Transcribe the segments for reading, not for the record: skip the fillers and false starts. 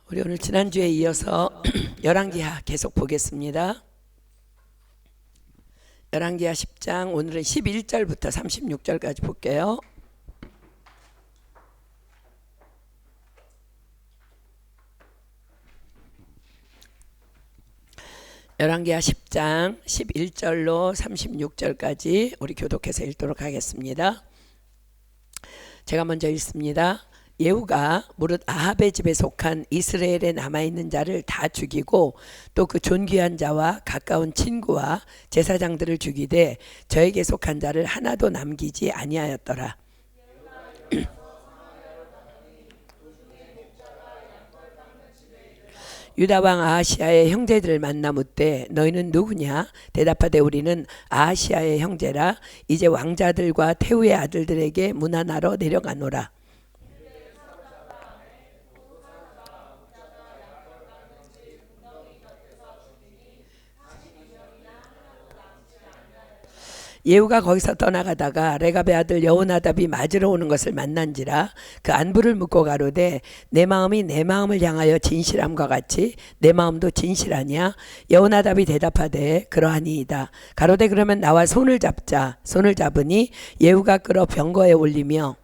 우리 오늘 지난주에 이어서 열왕기하 계속 보겠습니다. 열왕기하 10장 오늘은 11절부터 36절까지 볼게요. 열왕기하 10장 11절로 36절까지 우리 교독해서 읽도록 하겠습니다. 제가 먼저 읽습니다. 예후가 무릇 아합의 집에 속한 이스라엘에 남아있는 자를 다 죽이고 또 그 존귀한 자와 가까운 친구와 제사장들을 죽이되 저에게 속한 자를 하나도 남기지 아니하였더라. 유다왕 아하시아의 형제들을 만나 묻되 너희는 누구냐? 대답하되 우리는 아하시아의 형제라. 이제 왕자들과 태후의 아들들에게 문안하러 내려가노라. 예후가 거기서 떠나가다가 레갑의 아들 여호나답이 맞으러 오는 것을 만난지라 그 안부를 묻고 가로되 내 마음이 내 마음을 향하여 진실함과 같이 내 마음도 진실하냐? 여호나답이 대답하되 그러하니이다. 가로되 그러면 나와 손을 잡자. 손을 잡으니 예후가 끌어 병거에 올리며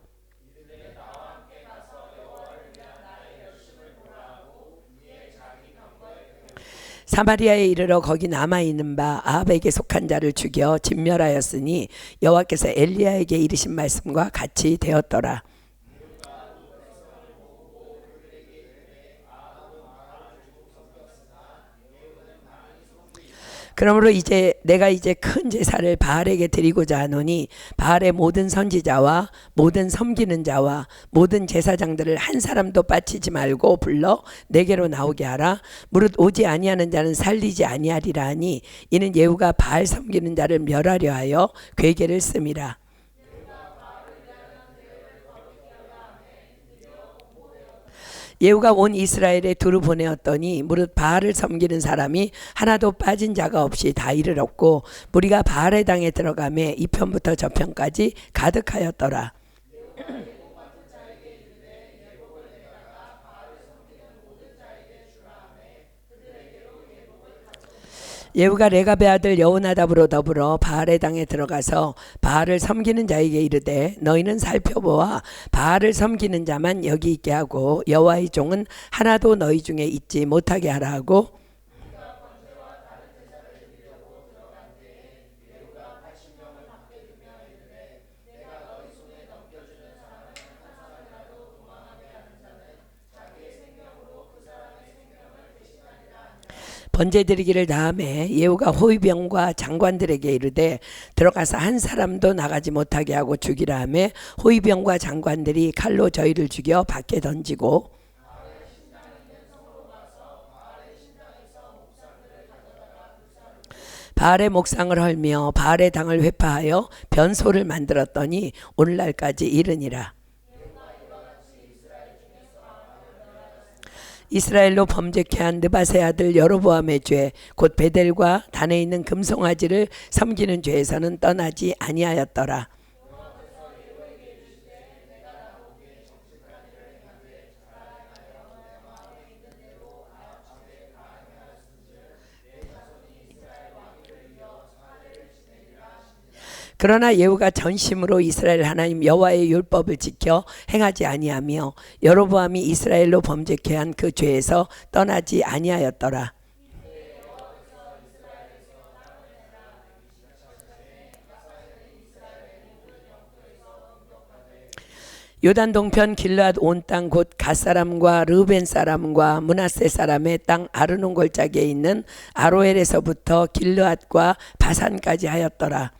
사마리아에 이르러 거기 남아있는 바 아합에게 속한 자를 죽여 진멸하였으니 여호와께서 엘리야에게 이르신 말씀과 같이 되었더라. 그러므로 이제 내가 큰 제사를 바알에게 드리고자 하노니 바알의 모든 선지자와 모든 섬기는 자와 모든 제사장들을 한 사람도 빠치지 말고 불러 내게로 나오게 하라. 무릇 오지 아니하는 자는 살리지 아니하리라 하니 이는 예후가 바알 섬기는 자를 멸하려 하여 괴계를 씀이라. 예후가 온 이스라엘에 두루 보내었더니 무릇 바알을 섬기는 사람이 하나도 빠진 자가 없이 다 이르렀고 무리가 바알의 당에 들어가매 이 편부터 저 편까지 가득하였더라. 예후가 레갑의 아들 여호나답으로 더불어 바알의 당에 들어가서 바알을 섬기는 자에게 이르되 너희는 살펴보아 바알을 섬기는 자만 여기 있게 하고 여호와의 종은 하나도 너희 중에 있지 못하게 하라 하고 번제 드리기를 다음에 예후가 호위병과 장관들에게 이르되 들어가서 한 사람도 나가지 못하게 하고 죽이라 하며 호위병과 장관들이 칼로 저희를 죽여 밖에 던지고 바알의 목상을 헐며 바알의 당을 회파하여 변소를 만들었더니 오늘날까지 이르니라. 이스라엘로 범죄케 한 느밧의 아들 여로보암의 죄 곧 베델과 단에 있는 금송아지를 섬기는 죄에서는 떠나지 아니하였더라. 그러나 예후가 전심으로 이스라엘 하나님 여호와의 율법을 지켜 행하지 아니하며 여로보암이 이스라엘로 범죄케 한 그 죄에서 떠나지 아니하였더라. 요단 동편 길르앗 온 땅 곧 갓 사람과 르벤 사람과 므낫세 사람의 땅 아르논 골짜기에 있는 아로엘에서부터 길르앗과 바산까지 하였더라.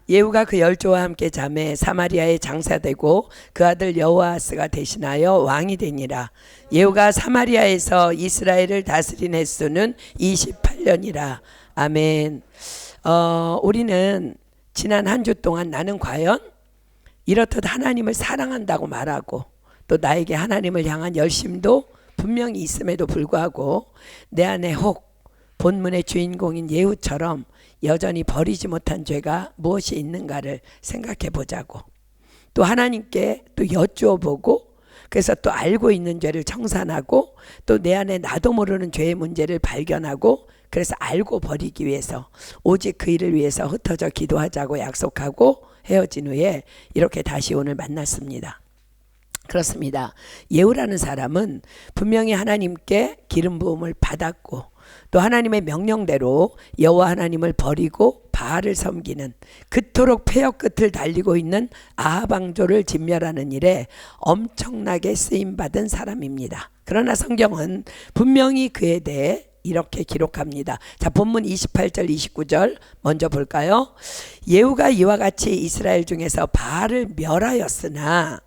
예후가 그 열조와 함께 자매 사마리아에 장사되고 그 아들 여호아스가 대신하여 왕이 되니라. 예후가 사마리아에서 이스라엘을 다스린 횟수는 28년이라. 아멘. 우리는 지난 한 주 동안 나는 과연 이렇듯 하나님을 사랑한다고 말하고 또 나에게 하나님을 향한 열심도 분명히 있음에도 불구하고 내 안에 혹 본문의 주인공인 예후처럼 여전히 버리지 못한 죄가 무엇이 있는가를 생각해 보자고, 또 하나님께 또 여쭈어 보고, 그래서 또 알고 있는 죄를 청산하고, 또 내 안에 나도 모르는 죄의 문제를 발견하고, 그래서 알고 버리기 위해서 오직 그 일을 위해서 흩어져 기도하자고 약속하고 헤어진 후에 이렇게 다시 오늘 만났습니다. 그렇습니다. 예후라는 사람은 분명히 하나님께 기름 부음을 받았고, 또 하나님의 명령대로 여호와 하나님을 버리고 바알을 섬기는, 그토록 폐역 끝을 달리고 있는 아합 왕조를 진멸하는 일에 엄청나게 쓰임받은 사람입니다. 그러나 성경은 분명히 그에 대해 이렇게 기록합니다. 자, 본문 28절 29절 먼저 볼까요? 예후가 이와 같이 이스라엘 중에서 바알을 멸하였으나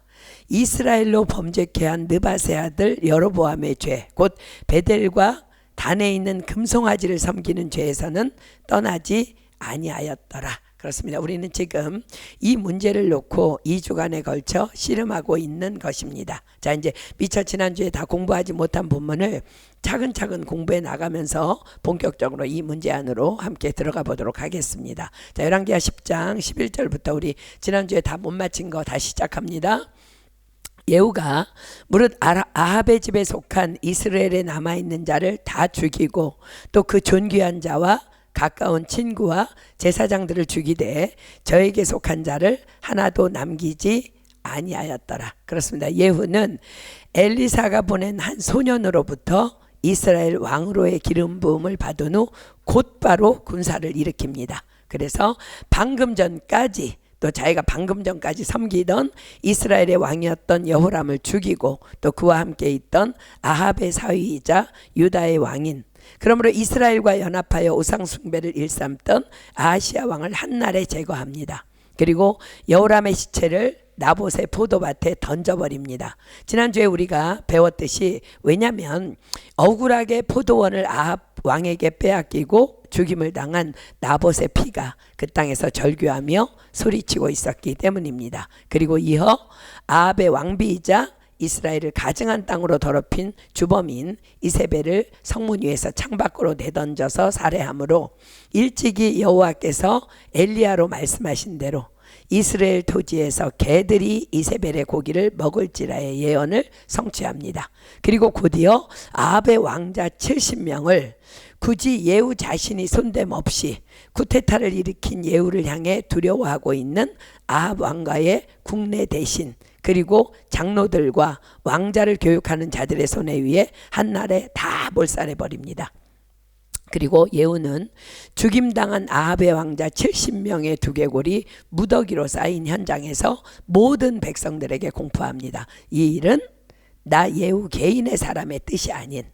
이스라엘로 범죄케 한 느밧의 아들 여로보암의 죄, 곧 베델과 단에 있는 금송아지를 섬기는 죄에서는 떠나지 아니하였더라. 그렇습니다. 우리는 지금 이 문제를 놓고 2주간에 걸쳐 씨름하고 있는 것입니다. 자, 이제 미처 지난주에 다 공부하지 못한 본문을 차근차근 공부해 나가면서 본격적으로 이 문제 안으로 함께 들어가 보도록 하겠습니다. 자, 열왕기하 10장 11절부터 우리 지난주에 다 못 마친 거 다시 시작합니다. 예후가 무릇 아합의 집에 속한 이스라엘에 남아있는 자를 다 죽이고, 또 그 존귀한 자와 가까운 친구와 제사장들을 죽이되 저에게 속한 자를 하나도 남기지 아니하였더라. 그렇습니다. 예후는 엘리사가 보낸 한 소년으로부터 이스라엘 왕으로의 기름 부음을 받은 후 곧바로 군사를 일으킵니다. 그래서 방금 전까지, 또 자기가 방금 전까지 섬기던 이스라엘의 왕이었던 여호람을 죽이고, 또 그와 함께 있던 아합의 사위이자 유다의 왕인, 그러므로 이스라엘과 연합하여 우상 숭배를 일삼던 아하시야 왕을 한날에 제거합니다. 그리고 여호람의 시체를 나봇의 포도밭에 던져버립니다. 지난주에 우리가 배웠듯이, 왜냐하면 억울하게 포도원을 아합 왕에게 빼앗기고 죽임을 당한 나봇의 피가 그 땅에서 절규하며 소리치고 있었기 때문입니다. 그리고 이어 아합의 왕비이자 이스라엘을 가증한 땅으로 더럽힌 주범인 이세벨을 성문 위에서 창밖으로 내던져서 살해하므로 일찍이 여호와께서 엘리야로 말씀하신 대로 이스라엘 토지에서 개들이 이세벨의 고기를 먹을지라의 예언을 성취합니다. 그리고 곧이어 아합의 왕자 70명을 굳이 예후 자신이 손댈 없이 쿠데타를 일으킨 예후를 향해 두려워하고 있는 아합 왕가의 국내 대신, 그리고 장로들과 왕자를 교육하는 자들의 손에 의해 한날에 다 몰살해버립니다. 그리고 예후는 죽임당한 아합의 왕자 70명의 두개골이 무더기로 쌓인 현장에서 모든 백성들에게 공포합니다. 이 일은 나 예후 개인의 사람의 뜻이 아닌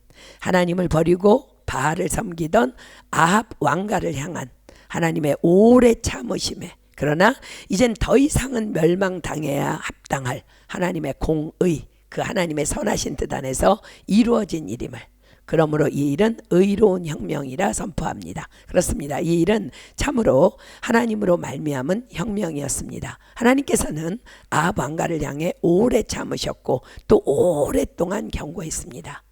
하나님을 버리고 바알을 섬기던 아합 왕가를 향한 하나님의 오래 참으심에, 그러나 이젠 더 이상은 멸망당해야 합당할 하나님의 공의, 그 하나님의 선하신 뜻 안에서 이루어진 일임을, 그러므로 이 일은 의로운 혁명이라 선포합니다. 그렇습니다. 이 일은 참으로 하나님으로 말미암은 혁명이었습니다. 하나님께서는 아합 왕가를 향해 오래 참으셨고 또 오랫동안 경고했습니다.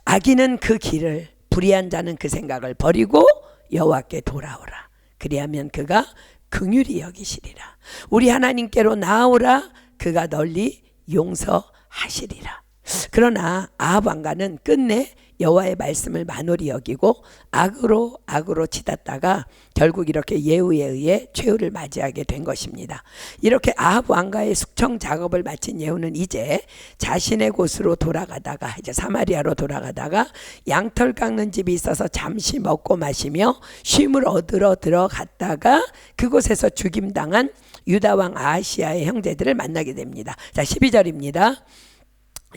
악인은 그 길을, 불의한 자는 그 생각을 버리고 여호와께 돌아오라. 그리하면 그가 긍휼히 여기시리라. 우리 하나님께로 나아오라. 그가 널리 용서하시리라. 그러나 아합 왕가는 끝내 여호와의 말씀을 만홀히 여기고 악으로 치닫다가 결국 이렇게 예후에 의해 최후를 맞이하게 된 것입니다. 이렇게 아합 왕가의 숙청 작업을 마친 예후는 이제 자신의 곳으로 돌아가다가, 이제 사마리아로 돌아가다가 양털 깎는 집이 있어서 잠시 먹고 마시며 쉼을 얻으러 들어갔다가 그곳에서 죽임당한 유다왕 아하시야의 형제들을 만나게 됩니다. 자, 12절입니다.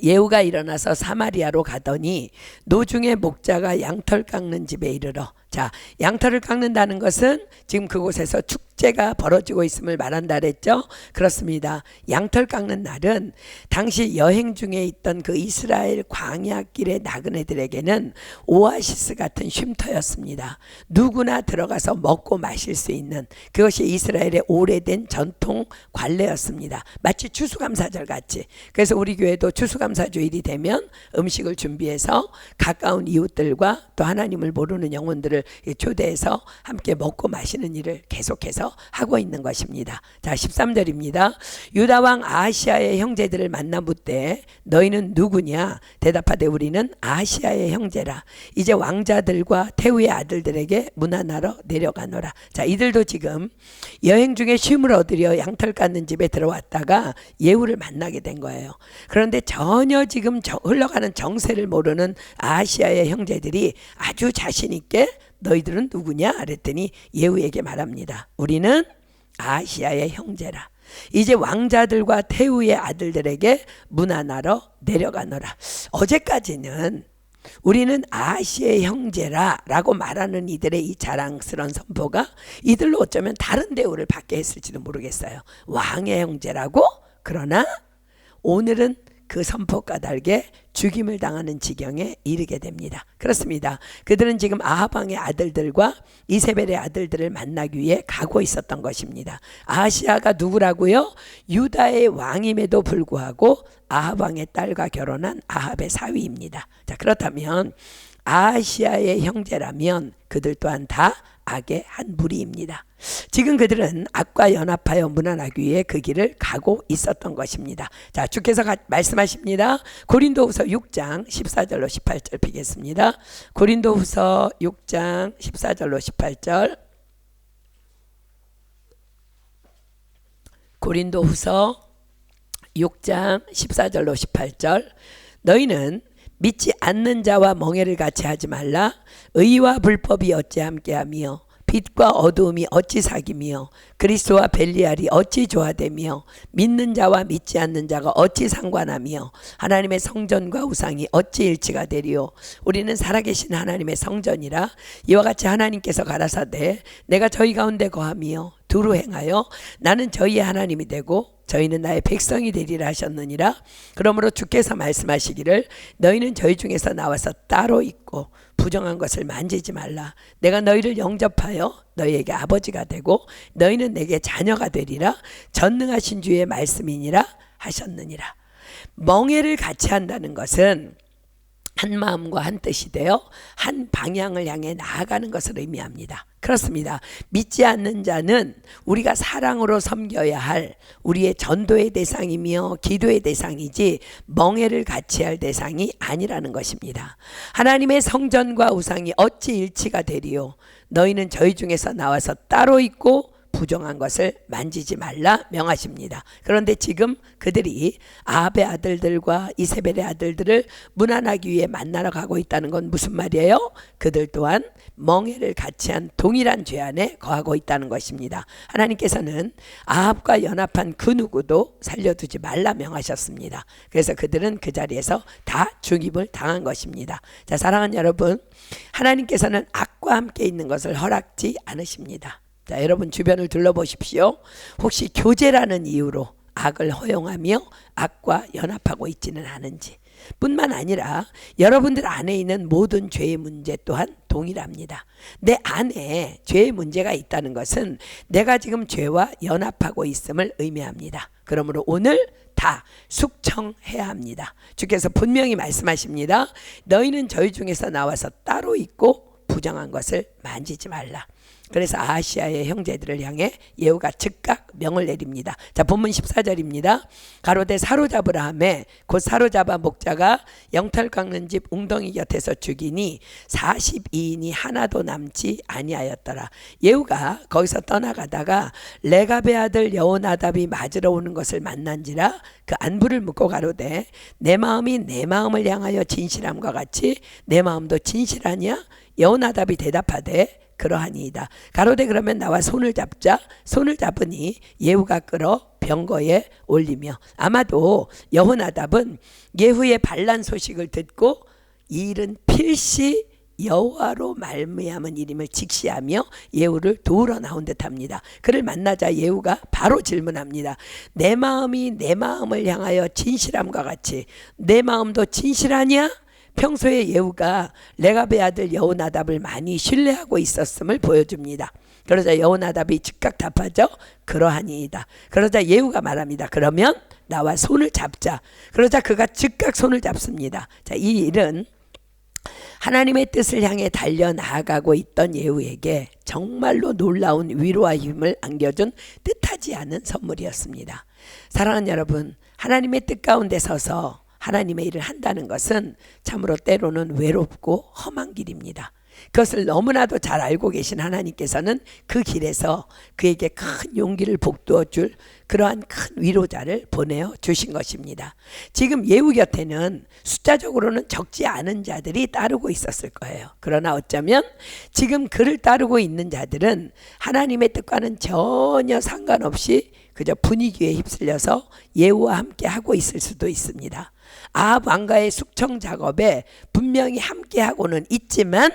예후가 일어나서 사마리아로 가더니 노중의 목자가 양털 깎는 집에 이르러, 자, 양털을 깎는다는 것은 지금 그곳에서 축제가 벌어지고 있음을 말한다 그랬죠. 그렇습니다. 양털 깎는 날은 당시 여행 중에 있던 그 이스라엘 광야길의 나그네들에게는 오아시스 같은 쉼터였습니다. 누구나 들어가서 먹고 마실 수 있는, 그것이 이스라엘의 오래된 전통 관례였습니다. 마치 추수감사절 같이. 그래서 우리 교회도 추수감사주일이 되면 음식을 준비해서 가까운 이웃들과 또 하나님을 모르는 영혼들을 형제들을 초대해서 함께 먹고 마시는 일을 계속해서 하고 있는 것입니다. 자, 13절입니다. 유다 왕 아하시아의 형제들을 만나 묻되 너희는 누구냐? 대답하되 우리는 아하시아의 형제라. 이제 왕자들과 태우의 아들들에게 문안하러 내려가노라. 자, 이들도 지금 여행 중에 쉼을 얻으려 양털 깎는 집에 들어왔다가 예후를 만나게 된 거예요. 그런데 전혀 지금 흘러가는 정세를 모르는 아하시아의 형제들이 아주 자신 있게 너희들은 누구냐? 그랬더니 예후에게 말합니다. 우리는 아하시아의 형제라. 이제 왕자들과 태후의 아들들에게 문안하러 내려가노라. 어제까지는 우리는 아하시아의 형제라 라고 말하는 이들의 이 자랑스러운 선포가 이들로 어쩌면 다른 대우를 받게 했을지도 모르겠어요. 왕의 형제라고? 그러나 오늘은 그 선포가 달게 죽임을 당하는 지경에 이르게 됩니다. 그렇습니다. 그들은 지금 아합 왕의 아들들과 이세벨의 아들들을 만나기 위해 가고 있었던 것입니다. 아하시아가 누구라고요? 유다의 왕임에도 불구하고 아합 왕의 딸과 결혼한 아합의 사위입니다. 자, 그렇다면 아하시아의 형제라면 그들 또한 다 악의 한 무리입니다. 지금 그들은 악과 연합하여 문안하기 위해 그 길을 가고 있었던 것입니다. 자, 주께서 말씀하십니다. 고린도후서 6장 14절로 18절 피겠습니다. 고린도후서 6장 14절로 18절. 고린도후서 6장 14절로 18절. 너희는 믿지 않는 자와 멍에를 같이 하지 말라. 의와 불법이 어찌 함께하며 빛과 어두움이 어찌 사귀며 그리스도와 벨리알이 어찌 조화되며 믿는 자와 믿지 않는 자가 어찌 상관하며 하나님의 성전과 우상이 어찌 일치가 되리요. 우리는 살아계신 하나님의 성전이라. 이와 같이 하나님께서 가라사대 내가 저희 가운데 거하며 두루 행하여 나는 저희의 하나님이 되고 저희는 나의 백성이 되리라 하셨느니라. 그러므로 주께서 말씀하시기를 너희는 저희 중에서 나와서 따로 있고 부정한 것을 만지지 말라. 내가 너희를 영접하여 너희에게 아버지가 되고 너희는 내게 자녀가 되리라. 전능하신 주의 말씀이니라 하셨느니라. 멍에를 같이 한다는 것은 한 마음과 한 뜻이 되어 한 방향을 향해 나아가는 것을 의미합니다. 그렇습니다. 믿지 않는 자는 우리가 사랑으로 섬겨야 할 우리의 전도의 대상이며 기도의 대상이지 멍에를 같이 할 대상이 아니라는 것입니다. 하나님의 성전과 우상이 어찌 일치가 되리요. 너희는 저희 중에서 나와서 따로 있고 부정한 것을 만지지 말라 명하십니다. 그런데 지금 그들이 아합의 아들들과 이세벨의 아들들을 문안하기 위해 만나러 가고 있다는 건 무슨 말이에요? 그들 또한 멍에를 같이 한 동일한 죄 안에 거하고 있다는 것입니다. 하나님께서는 아합과 연합한 그 누구도 살려두지 말라 명하셨습니다. 그래서 그들은 그 자리에서 다 죽임을 당한 것입니다. 자, 사랑하는 여러분, 하나님께서는 악과 함께 있는 것을 허락지 않으십니다. 자, 여러분 주변을 둘러보십시오. 혹시 교제라는 이유로 악을 허용하며 악과 연합하고 있지는 않은지. 뿐만 아니라 여러분들 안에 있는 모든 죄의 문제 또한 동일합니다. 내 안에 죄의 문제가 있다는 것은 내가 지금 죄와 연합하고 있음을 의미합니다. 그러므로 오늘 다 숙청해야 합니다. 주께서 분명히 말씀하십니다. 너희는 저희 중에서 나와서 따로 있고 부정한 것을 만지지 말라. 그래서 아하시아의 형제들을 향해 예후가 즉각 명을 내립니다. 자, 본문 14절입니다. 가로되 사로잡으라 하매 곧 사로잡아 목자가 영털 깎는 집 웅덩이 곁에서 죽이니 42인이 하나도 남지 아니하였더라. 예후가 거기서 떠나가다가 레갑의 아들 여호나답이 맞으러 오는 것을 만난지라 그 안부를 묻고 가로되 내 마음이 내 마음을 향하여 진실함과 같이 내 마음도 진실하냐? 여호나답이 대답하되 그러하니이다. 가로되 그러면 나와 손을 잡자. 손을 잡으니 예후가 끌어 병거에 올리며. 아마도 여호나답은 예후의 반란 소식을 듣고 이 일은 필시 여호와로 말미암은 일임을 직시하며 예후를 도우러 나온 듯합니다. 그를 만나자 예후가 바로 질문합니다. 내 마음이 내 마음을 향하여 진실함과 같이 내 마음도 진실하냐? 평소에 예후가 레갑의 아들 여호나답을 많이 신뢰하고 있었음을 보여줍니다. 그러자 여호나답이 즉각 답하죠. 그러하니이다. 그러자 예후가 말합니다. 그러면 나와 손을 잡자. 그러자 그가 즉각 손을 잡습니다. 자, 이 일은 하나님의 뜻을 향해 달려나가고 있던 예후에게 정말로 놀라운 위로와 힘을 안겨준 뜻하지 않은 선물이었습니다. 사랑하는 여러분, 하나님의 뜻 가운데 서서 하나님의 일을 한다는 것은 참으로 때로는 외롭고 험한 길입니다. 그것을 너무나도 잘 알고 계신 하나님께서는 그 길에서 그에게 큰 용기를 북두어 줄 그러한 큰 위로자를 보내어 주신 것입니다. 지금 예후 곁에는 숫자적으로는 적지 않은 자들이 따르고 있었을 거예요. 그러나 어쩌면 지금 그를 따르고 있는 자들은 하나님의 뜻과는 전혀 상관없이 그저 분위기에 휩쓸려서 예후와 함께 하고 있을 수도 있습니다. 아합 왕가의 숙청 작업에 분명히 함께 하고는 있지만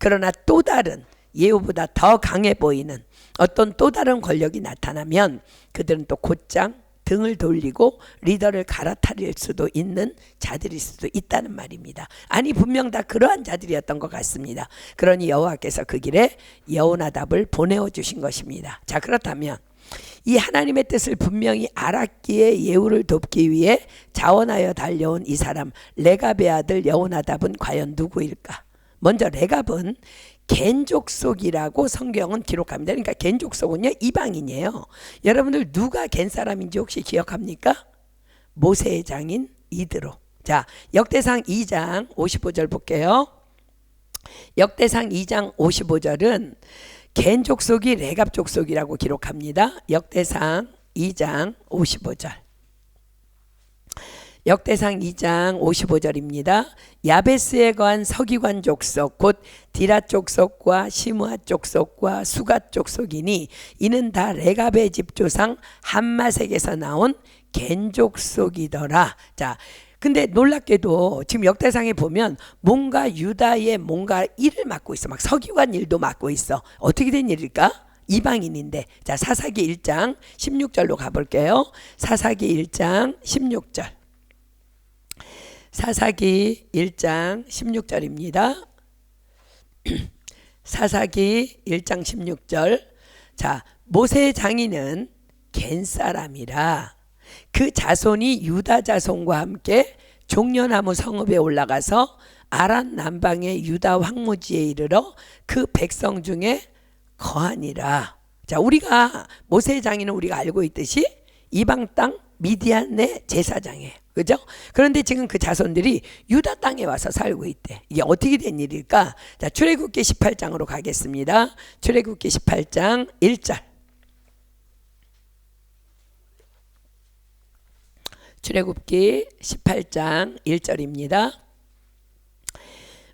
그러나 또 다른 예후보다 더 강해 보이는 어떤 또 다른 권력이 나타나면 그들은 또 곧장 등을 돌리고 리더를 갈아타릴 수도 있는 자들일 수도 있다는 말입니다. 아니 분명 다 그러한 자들이었던 것 같습니다. 그러니 여호와께서 그 길에 여호나답을 보내어 주신 것입니다. 자, 그렇다면 이 하나님의 뜻을 분명히 알았기에 예후를 돕기 위해 자원하여 달려온 이 사람 레갑의 아들 여호나답은 과연 누구일까? 먼저 레갑은 겐 족속이라고 성경은 기록합니다. 그러니까 겐 족속은요 이방인이에요. 여러분들 누가 겐 사람인지 혹시 기억합니까? 모세의 장인 이드로. 자, 역대상 2장 55절 볼게요. 역대상 2장 55절은 겐 족속이 레갑 족속이라고 기록합니다. 역대상 2장 55절. 역대상 2장 55절입니다. 야베스에 거한 서기관 족속 곧 디라 족속과 시므아 족속과 수갓 족속이니 이는 다 레갑의 집 조상 함마색에서 나온 겐 족속이더라. 자, 근데 놀랍게도 지금 역대상에 보면 뭔가 유다의 뭔가 일을 맡고 있어. 막 서기관 일도 맡고 있어. 어떻게 된 일일까? 이방인인데. 자, 사사기 1장 16절로 가볼게요. 사사기 1장 16절. 사사기 1장 16절입니다. 사사기 1장 16절. 자, 모세의 장인은 겐 사람이라 그 자손이 유다 자손과 함께 종려나무 성읍에 올라가서 아란 남방의 유다 황무지에 이르러 그 백성 중에 거하니라. 자, 우리가 모세의 장인은 우리가 알고 있듯이 이방 땅 미디안의 제사장이에요. 그죠? 그런데 지금 그 자손들이 유다 땅에 와서 살고 있대. 이게 어떻게 된 일일까? 자, 출애굽기 18장으로 가겠습니다. 출애굽기 18장 1절. 출애굽기 18장 1절입니다.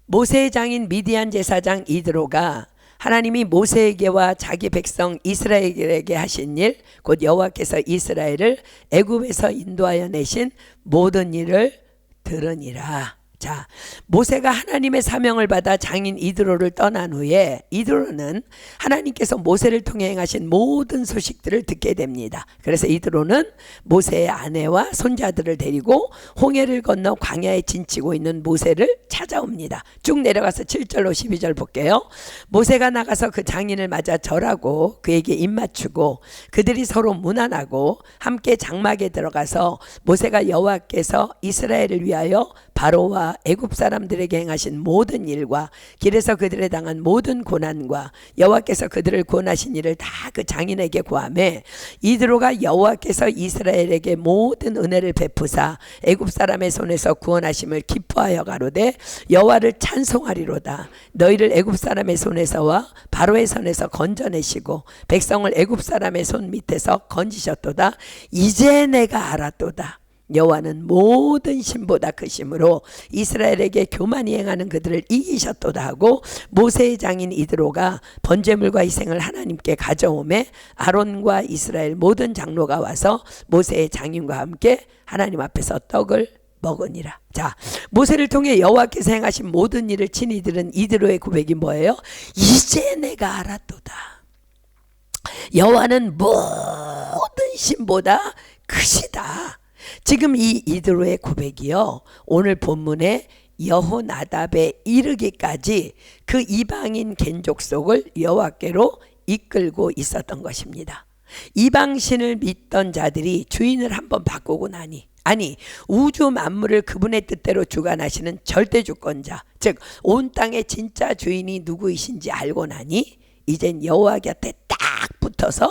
모세의 장인 미디안 제사장 이드로가 하나님이 모세에게와 자기 백성 이스라엘에게 하신 일, 곧 여호와께서 이스라엘을 애굽에서 인도하여 내신 모든 일을 들으니라. 자, 모세가 하나님의 사명을 받아 장인 이드로를 떠난 후에 이드로는 하나님께서 모세를 통해 행하신 모든 소식들을 듣게 됩니다. 그래서 이드로는 모세의 아내와 손자들을 데리고 홍해를 건너 광야에 진치고 있는 모세를 찾아옵니다. 쭉 내려가서 7절로 12절 볼게요. 모세가 나가서 그 장인을 맞아 절하고 그에게 입맞추고 그들이 서로 문안하고 함께 장막에 들어가서 모세가 여호와께서 이스라엘을 위하여 바로와 애굽 사람들에게 행하신 모든 일과 길에서 그들에 당한 모든 고난과 여호와께서 그들을 구원하신 일을 다 그 장인에게 고하매 이드로가 여호와께서 이스라엘에게 모든 은혜를 베푸사 애굽 사람의 손에서 구원하심을 기뻐하여 가로되 여호와를 찬송하리로다. 너희를 애굽 사람의 손에서와 바로의 손에서 건져내시고 백성을 애굽 사람의 손 밑에서 건지셨도다. 이제 내가 알았도다. 여호와는 모든 신보다 크심으로 이스라엘에게 교만히 행하는 그들을 이기셨도다 하고 모세의 장인 이드로가 번제물과 희생을 하나님께 가져오매 아론과 이스라엘 모든 장로가 와서 모세의 장인과 함께 하나님 앞에서 떡을 먹으니라. 자, 모세를 통해 여호와께서 행하신 모든 일을 친히 들은 이드로의 고백이 뭐예요? 이제 내가 알았도다. 여호와는 모든 신보다 크시다. 지금 이 이드로의 고백이요, 오늘 본문에 여호나답에 이르기까지 그 이방인 겐 족속을 여호와께로 이끌고 있었던 것입니다. 이방신을 믿던 자들이 주인을 한번 바꾸고 나니 아니 우주 만물을 그분의 뜻대로 주관하시는 절대 주권자, 즉 온 땅의 진짜 주인이 누구이신지 알고 나니 이젠 여호와 곁에 딱 붙어서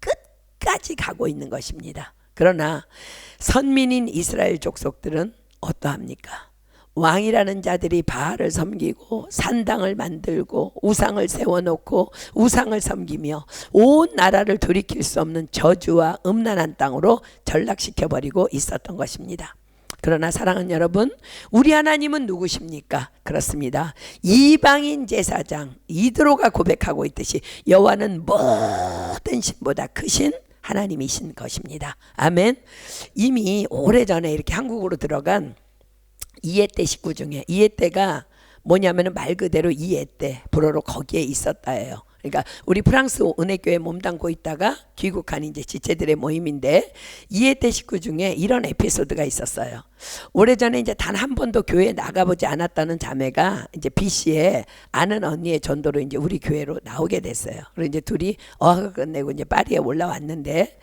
끝까지 가고 있는 것입니다. 그러나 선민인 이스라엘 족속들은 어떠합니까? 왕이라는 자들이 바알을 섬기고 산당을 만들고 우상을 세워놓고 우상을 섬기며 온 나라를 돌이킬 수 없는 저주와 음란한 땅으로 전락시켜버리고 있었던 것입니다. 그러나 사랑하는 여러분, 우리 하나님은 누구십니까? 그렇습니다. 이방인 제사장 이드로가 고백하고 있듯이 여호와는 모든 신보다 크신 하나님이신 것입니다. 아멘. 이미 오래전에 이렇게 한국으로 들어간 이해때 식구 중에, 이해때가 뭐냐면 말 그대로 이해때, 불어로 거기에 있었다예요. 그러니까 우리 프랑스 은혜교회 몸담고 있다가 귀국한 이제 지체들의 모임인데, 이해때 식구 중에 이런 에피소드가 있었어요. 오래전에 이제 단 한 번도 교회에 나가보지 않았다는 자매가 이제 BC에 아는 언니의 전도로 이제 우리 교회로 나오게 됐어요. 그리고 이제 둘이 어학을 끝내고 이제 파리에 올라왔는데,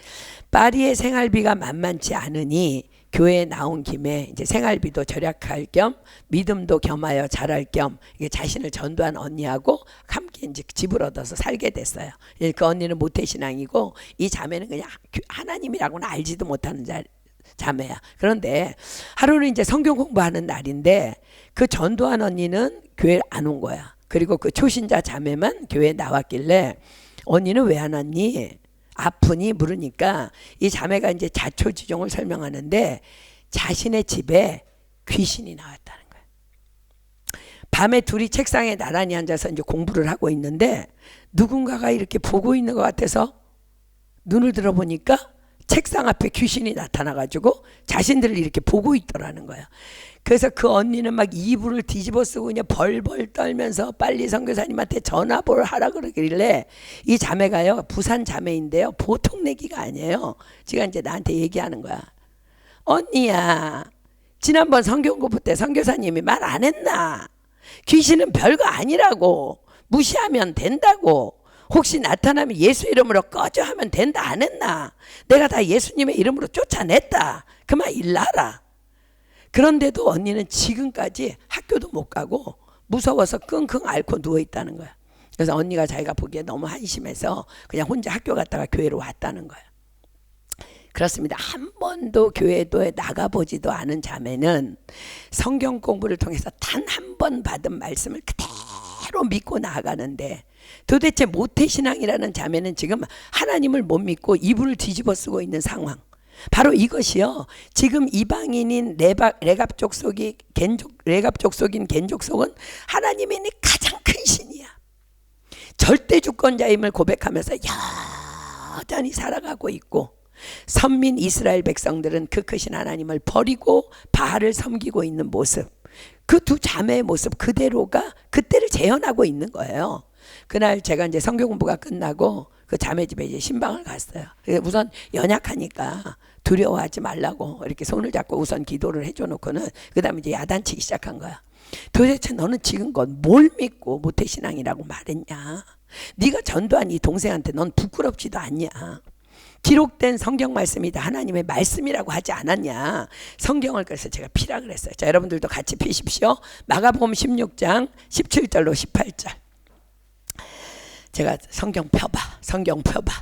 파리의 생활비가 만만치 않으니 교회에 나온 김에 이제 생활비도 절약할 겸 믿음도 겸하여 자랄 겸 자신을 전도한 언니하고 함께 이제 집을 얻어서 살게 됐어요. 그 언니는 모태신앙이고 이 자매는 그냥 하나님이라고는 알지도 못하는 자매야. 그런데 하루는 이제 성경 공부하는 날인데 그 전도한 언니는 교회에 안 온 거야. 그리고 그 초신자 자매만 교회에 나왔길래 언니는 왜 안 왔니? 아프니? 물으니까 이 자매가 이제 자초지종을 설명하는데 자신의 집에 귀신이 나왔다는 거예요. 밤에 둘이 책상에 나란히 앉아서 이제 공부를 하고 있는데 누군가가 이렇게 보고 있는 것 같아서 눈을 들어보니까 책상 앞에 귀신이 나타나가지고 자신들을 이렇게 보고 있더라는 거예요. 그래서 그 언니는 막 이불을 뒤집어 쓰고 그냥 벌벌 떨면서 빨리 선교사님한테 전화를 하라 그러길래 이 자매가요, 부산 자매인데요, 보통 내기가 아니에요. 지가 이제 나한테 얘기하는 거야. 언니야, 지난번 성경 공부 때 선교사님이 말 안 했나? 귀신은 별거 아니라고, 무시하면 된다고, 혹시 나타나면 예수 이름으로 꺼져 하면 된다 안 했나? 내가 다 예수님의 이름으로 쫓아냈다. 그만 일나라. 그런데도 언니는 지금까지 학교도 못 가고 무서워서 끙끙 앓고 누워있다는 거야. 그래서 언니가 자기가 보기에 너무 한심해서 그냥 혼자 학교 갔다가 교회로 왔다는 거야. 그렇습니다. 한 번도 교회도 나가보지도 않은 자매는 성경 공부를 통해서 단 한 번 받은 말씀을 그대로 믿고 나아가는데, 도대체 모태신앙이라는 자매는 지금 하나님을 못 믿고 이불을 뒤집어 쓰고 있는 상황. 바로 이것이요, 지금 이방인인 레갑 족속인 겐족속은 하나님이 가장 큰 신이야. 절대 주권자임을 고백하면서 여전히 살아가고 있고, 선민 이스라엘 백성들은 그 크신 하나님을 버리고 바알을 섬기고 있는 모습, 그 두 자매의 모습 그대로가 그때를 재현하고 있는 거예요. 그날 제가 이제 성경 공부가 끝나고 그 자매 집에 이제 신방을 갔어요. 우선 연약하니까 두려워하지 말라고 이렇게 손을 잡고 우선 기도를 해줘 놓고는 그 다음에 이제 야단치기 시작한 거야. 도대체 너는 지금껏 뭘 믿고 모태신앙이라고 말했냐? 네가 전도한 이 동생한테 넌 부끄럽지도 않냐? 기록된 성경 말씀이다 하나님의 말씀이라고 하지 않았냐? 성경을 그래서 제가 피라 그랬어요. 자, 여러분들도 같이 피십시오. 마가복음 16장 17절로 18절. 제가 성경 펴봐.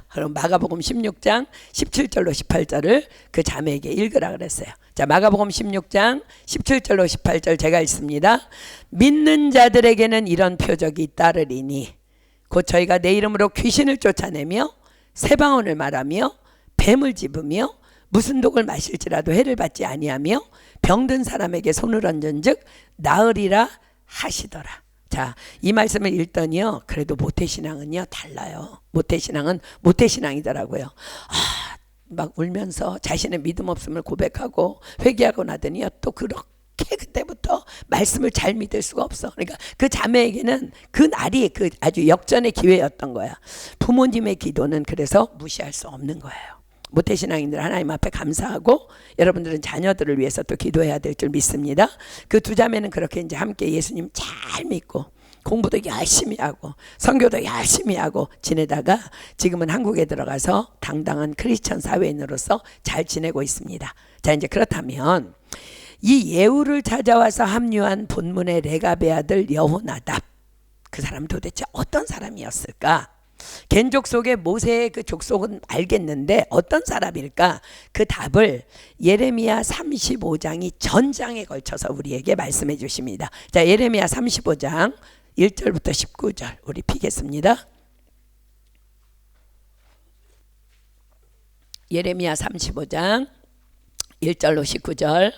그럼 마가복음 16장 17절로 18절을 그 자매에게 읽으라 그랬어요. 자, 마가복음 16장 17절로 18절 제가 읽습니다. 믿는 자들에게는 이런 표적이 따르리니 곧 저희가 내 이름으로 귀신을 쫓아내며 새 방언을 말하며 뱀을 집으며 무슨 독을 마실지라도 해를 받지 아니하며 병든 사람에게 손을 얹은즉 나으리라 하시더라. 자, 이 말씀을 읽더니요, 그래도 모태신앙은요 달라요. 모태신앙은 모태신앙이더라고요. 막 울면서 자신의 믿음 없음을 고백하고 회개하고 나더니요, 또 그렇게 그때부터 말씀을 잘 믿을 수가 없어. 그러니까 그 자매에게는 그 날이 그 아주 역전의 기회였던 거야. 부모님의 기도는 그래서 무시할 수 없는 거예요. 모태신앙인들 하나님 앞에 감사하고 여러분들은 자녀들을 위해서 또 기도해야 될 줄 믿습니다. 그 두 자매는 그렇게 이제 함께 예수님 잘 믿고 공부도 열심히 하고 선교도 열심히 하고 지내다가 지금은 한국에 들어가서 당당한 크리스천 사회인으로서 잘 지내고 있습니다. 자, 이제 그렇다면 이 예후를 찾아와서 합류한 본문의 레갑의 아들 여호나답, 그 사람 도대체 어떤 사람이었을까? 겐족 속의 모세의 그 족속은 알겠는데 어떤 사람일까? 그 답을 예레미야 35장이 전장에 걸쳐서 우리에게 말씀해 주십니다. 자, 예레미야 35장 1절부터 19절 우리 피겠습니다. 예레미야 35장 1절로 19절.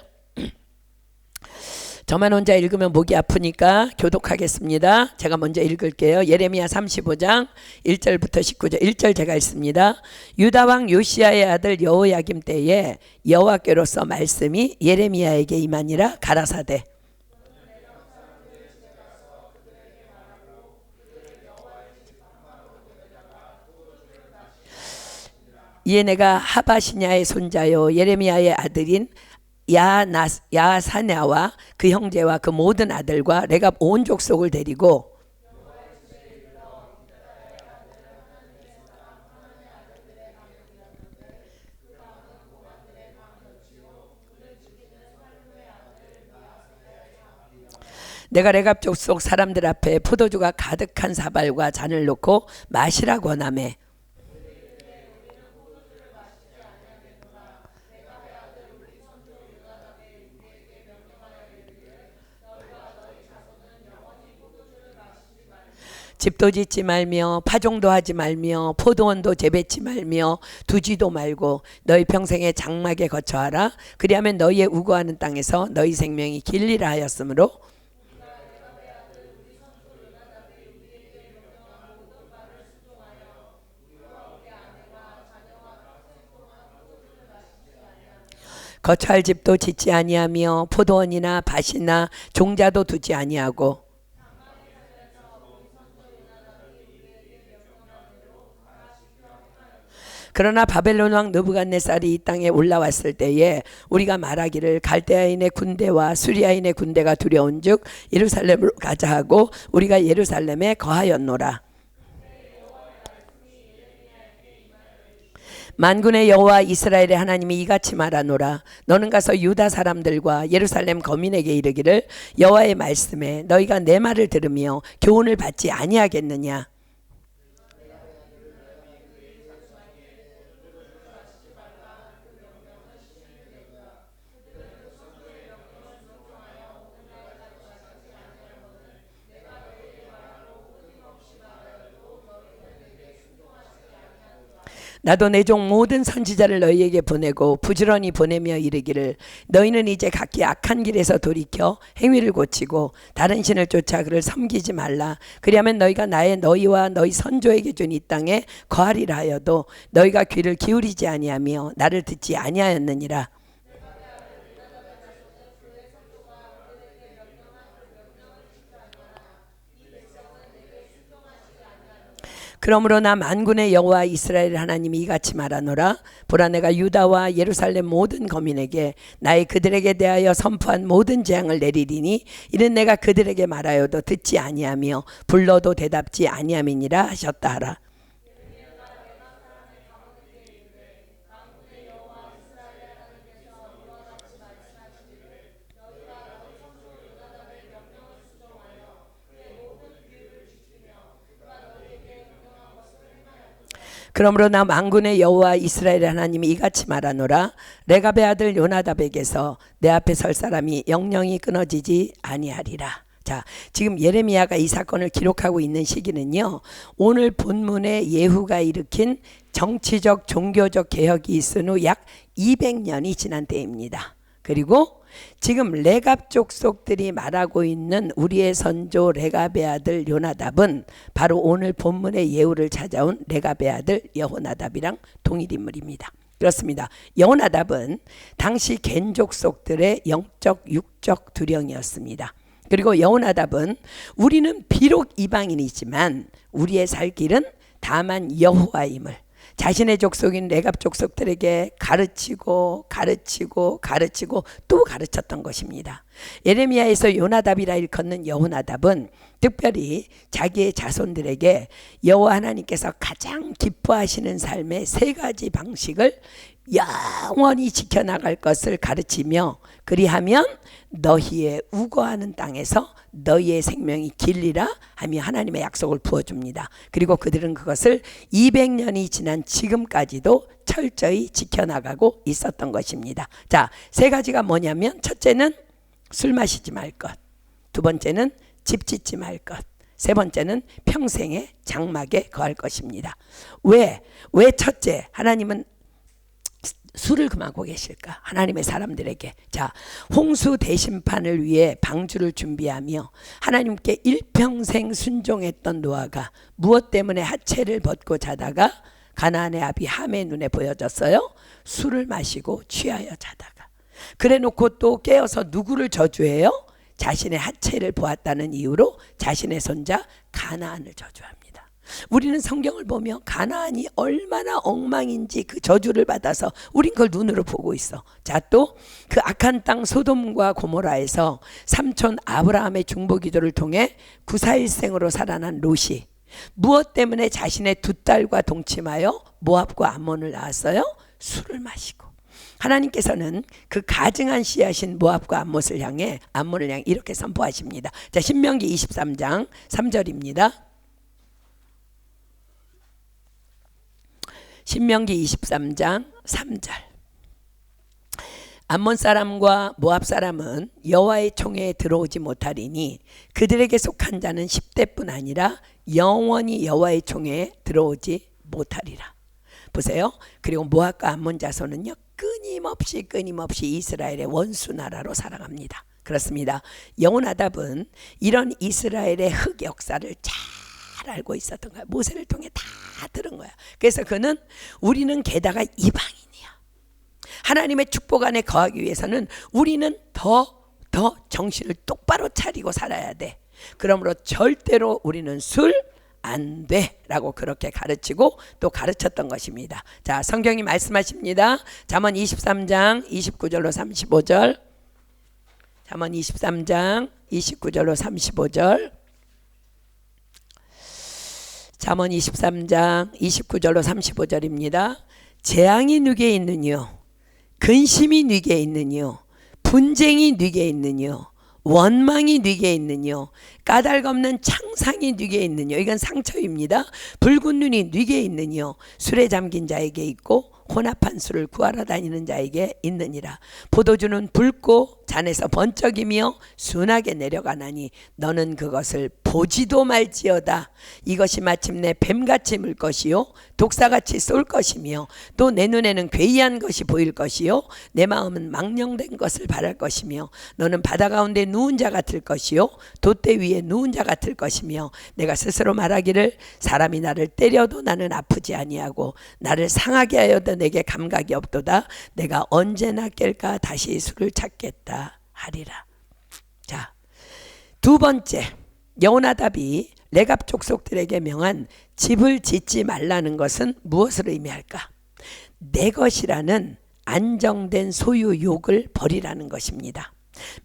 저만 혼자 읽으면 목이 아프니까 교독하겠습니다. 제가 먼저 읽을게요. 예레미야 35장 1절부터 19절. 1절 제가 읽습니다. 유다 왕 요시야의 아들 여호야김 때에 여호와께로서 말씀이 예레미야에게 임하니라. 가라사대 이에 내가 하바시냐의 손자요 예레미야의 아들인 야사냐와 그 형제와 그 모든 아들과 레갑 온 족속을 데리고 내가 레갑 족속 사람들 앞에 포도주가 가득한 사발과 잔을 놓고 마시라 권하매 집도 짓지 말며 파종도 하지 말며 포도원도 재배치 말며 두지도 말고 너희 평생에 장막에 거처하라. 그리하면 너희의 우거하는 땅에서 너희 생명이 길리라 하였으므로 거처할 집도 짓지 아니하며 포도원이나 밭이나 종자도 두지 아니하고 그러나 바벨론 왕 느부갓네살이 이 땅에 올라왔을 때에 우리가 말하기를 갈대아인의 군대와 수리아인의 군대가 두려운즉 예루살렘으로 가자 하고 우리가 예루살렘에 거하였노라. 만군의 여호와 이스라엘의 하나님이 이같이 말하노라. 너는 가서 유다 사람들과 예루살렘 거민에게 이르기를 여호와의 말씀에 너희가 내 말을 들으며 교훈을 받지 아니하겠느냐. 나도 내 종 모든 선지자를 너희에게 보내고 부지런히 보내며 이르기를 너희는 이제 각기 악한 길에서 돌이켜 행위를 고치고 다른 신을 쫓아 그를 섬기지 말라. 그리하면 너희가 너희와 너희 선조에게 준 이 땅에 거하리라 하여도 너희가 귀를 기울이지 아니하며 나를 듣지 아니하였느니라. 그러므로 나 만군의 여호와 이스라엘 하나님이 이같이 말하노라. 보라 내가 유다와 예루살렘 모든 거민에게 나의 그들에게 대하여 선포한 모든 재앙을 내리리니 이는 내가 그들에게 말하여도 듣지 아니하며 불러도 대답지 아니함이니라 하셨다 하라. 그러므로 나 만군의 여호와 이스라엘 하나님이 이같이 말하노라. 레갑의 아들 요나답에게서 내 앞에 설 사람이 영영이 끊어지지 아니하리라. 자, 지금 예레미야가 이 사건을 기록하고 있는 시기는요, 오늘 본문에 예후가 일으킨 정치적 종교적 개혁이 있은 후 약 200년이 지난 때입니다. 그리고 지금 레갑 족속들이 말하고 있는 우리의 선조 레갑의 아들 요나답은 바로 오늘 본문의 예후를 찾아온 레갑의 아들 여호나답이랑 동일 인물입니다. 그렇습니다. 여호나답은 당시 겐 족속들의 영적 육적 두령이었습니다. 그리고 여호나답은 우리는 비록 이방인이지만 우리의 살 길은 다만 여호와임을 자신의 족속인 레갑 족속들에게 가르치고 또 가르쳤던 것입니다. 예레미야에서 요나답이라 일컫는 여호나답은 특별히 자기의 자손들에게 여호와 하나님께서 가장 기뻐하시는 삶의 세 가지 방식을 영원히 지켜나갈 것을 가르치며, 그리하면 너희의 우거하는 땅에서 너희의 생명이 길리라 하며 하나님의 약속을 부어줍니다. 그리고 그들은 그것을 200년이 지난 지금까지도 철저히 지켜나가고 있었던 것입니다. 자, 세 가지가 뭐냐면, 첫째는 술 마시지 말 것, 두 번째는 집 짓지 말 것, 세 번째는 평생의 장막에 거할 것입니다. 왜 첫째 하나님은 술을 금하고 계실까? 하나님의 사람들에게. 자, 홍수 대심판을 위해 방주를 준비하며 하나님께 일평생 순종했던 노아가 무엇 때문에 하체를 벗고 자다가 가나안의 아비 함의 눈에 보여졌어요? 술을 마시고 취하여 자다가. 그래 놓고 또 깨어서 누구를 저주해요? 자신의 하체를 보았다는 이유로 자신의 손자 가나안을 저주합니다. 우리는 성경을 보며 가나안이 얼마나 엉망인지 그 저주를 받아서 우린 그걸 눈으로 보고 있어. 자, 또 그 악한 땅 소돔과 고모라에서 삼촌 아브라함의 중보기도를 통해 구사일생으로 살아난 롯이 무엇 때문에 자신의 두 딸과 동침하여 모압과 암몬을 낳았어요? 술을 마시고. 하나님께서는 그 가증한 씨앗인 모압과 암몬을 향해 이렇게 선포하십니다. 자, 신명기 23장 3절입니다. 신명기 23장 3절. 암몬 사람과 모압 사람은 여호와의 총회에 들어오지 못하리니 그들에게 속한 자는 10대뿐 아니라 영원히 여호와의 총회에 들어오지 못하리라. 보세요. 그리고 모압과 암몬 자손은요, 끊임없이 이스라엘의 원수 나라로 살아갑니다. 그렇습니다. 여호나답은 이런 이스라엘의 흑 역사를 잘 알고 있었던 거야. 모세를 통해 다 들은 거야. 그래서 그는 우리는 게다가 이방인이야. 하나님의 축복 안에 거하기 위해서는 우리는 더 정신을 똑바로 차리고 살아야 돼. 그러므로 절대로 우리는 술 안 돼 라고 그렇게 가르치고 또 가르쳤던 것입니다. 자, 성경이 말씀하십니다. 잠언 23장 29절로 35절. 잠언 23장 29절로 35절. 잠언 23장 29절로 35절입니다. 재앙이 누게 있느뇨, 근심이 누게 있느뇨, 분쟁이 누게 있느뇨, 원망이 누게 있느뇨, 까닭없는 창상이 누게 있느뇨. 이건 상처입니다. 붉은 눈이 누게 있느뇨, 술에 잠긴 자에게 있고 혼합한 술을 구하러 다니는 자에게 있느니라. 포도주는 붉고 잔에서 번쩍이며 순하게 내려가나니 너는 그것을 보지도 말지어다. 이것이 마침내 뱀같이 물 것이요 독사같이 쏠 것이며 또 내 눈에는 괴이한 것이 보일 것이요 내 마음은 망령된 것을 바랄 것이며 너는 바다 가운데 누운 자 같을 것이요 돛대 위에 누운 자 같을 것이며 내가 스스로 말하기를 사람이 나를 때려도 나는 아프지 아니하고 나를 상하게 하여도 내게 감각이 없도다. 내가 언제나 깰까 다시 술을 찾겠다 하리라. 자, 두 번째, 여호나답이 레갑 족속들에게 명한 집을 짓지 말라는 것은 무엇을 의미할까? 내 것이라는 안정된 소유욕을 버리라는 것입니다.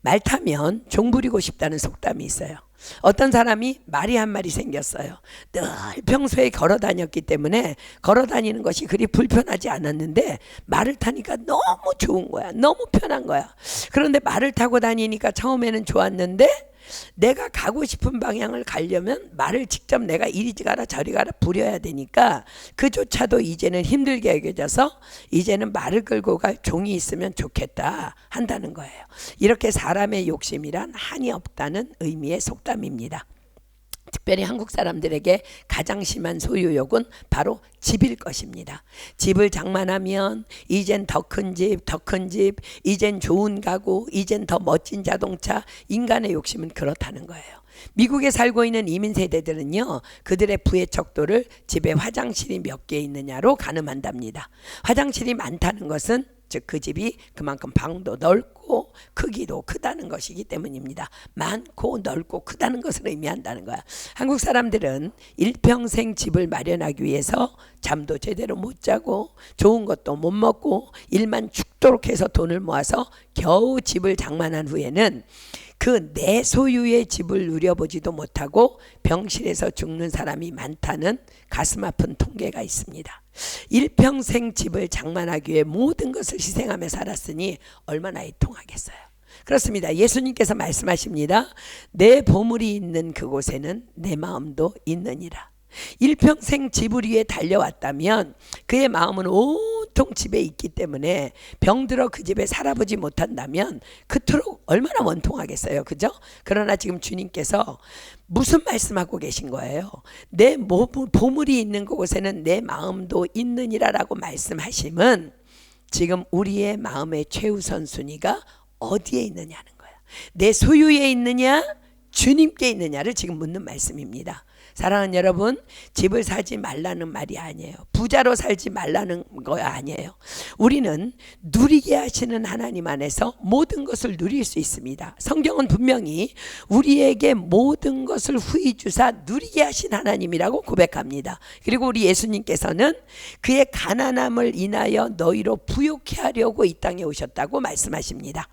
말 타면 종 부리고 싶다는 속담이 있어요. 어떤 사람이 말이 한 마리 생겼어요. 늘 평소에 걸어 다녔기 때문에 걸어 다니는 것이 그리 불편하지 않았는데 말을 타니까 너무 좋은 거야. 너무 편한 거야. 그런데 말을 타고 다니니까 처음에는 좋았는데 내가 가고 싶은 방향을 가려면 말을 직접 내가 이리 가라 저리 가라 부려야 되니까 그조차도 이제는 힘들게 여겨져서 이제는 말을 끌고 갈 종이 있으면 좋겠다 한다는 거예요. 이렇게 사람의 욕심이란 한이 없다는 의미의 속담입니다. 특별히 한국 사람들에게 가장 심한 소유욕은 바로 집일 것입니다. 집을 장만하면 이젠 더 큰 집, 더 큰 집, 이젠 좋은 가구, 이젠 더 멋진 자동차. 인간의 욕심은 그렇다는 거예요. 미국에 살고 있는 이민 세대들은요, 그들의 부의 척도를 집에 화장실이 몇 개 있느냐로 가늠한답니다. 화장실이 많다는 것은 즉 그 집이 그만큼 방도 넓고 크기도 크다는 것이기 때문입니다. 많고 넓고 크다는 것을 의미한다는 거야. 한국 사람들은 일평생 집을 마련하기 위해서 잠도 제대로 못 자고 좋은 것도 못 먹고 일만 죽도록 해서 돈을 모아서 겨우 집을 장만한 후에는 그 내 소유의 집을 누려보지도 못하고 병실에서 죽는 사람이 많다는 가슴 아픈 통계가 있습니다. 일평생 집을 장만하기 위해 모든 것을 희생하며 살았으니 얼마나 애통하겠어요. 그렇습니다. 예수님께서 말씀하십니다. 내 보물이 있는 그곳에는 내 마음도 있느니라. 일평생 집을 위해 달려왔다면 그의 마음은 온통 집에 있기 때문에 병들어 그 집에 살아보지 못한다면 그토록 얼마나 원통하겠어요. 그죠? 그러나 지금 주님께서 무슨 말씀하고 계신 거예요? 내 보물이 있는 그곳에는 내 마음도 있느니라 라고 말씀하심은 지금 우리의 마음의 최우선 순위가 어디에 있느냐는 거야. 내 소유에 있느냐 주님께 있느냐를 지금 묻는 말씀입니다. 사랑하는 여러분, 집을 사지 말라는 말이 아니에요. 부자로 살지 말라는 거 아니에요. 우리는 누리게 하시는 하나님 안에서 모든 것을 누릴 수 있습니다. 성경은 분명히 우리에게 모든 것을 후히 주사 누리게 하신 하나님이라고 고백합니다. 그리고 우리 예수님께서는 그의 가난함을 인하여 너희로 부요케 하려고 이 땅에 오셨다고 말씀하십니다.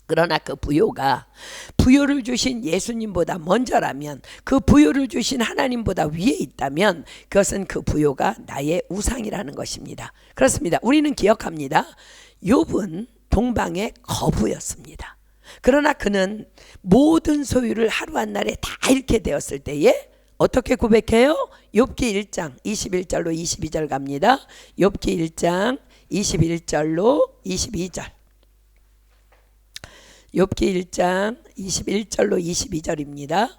그러나 그 부요가 부요를 주신 예수님보다 먼저라면, 그 부요를 주신 하나님보다 위에 있다면 그것은 그 부요가 나의 우상이라는 것입니다. 그렇습니다. 우리는 기억합니다. 욥은 동방의 거부였습니다. 그러나 그는 모든 소유를 하루 한 날에 다 잃게 되었을 때에 어떻게 고백해요? 욥기 1장 21절로 22절 갑니다. 욥기 1장 21절로 22절. 욥기 1장 21절로 22절입니다.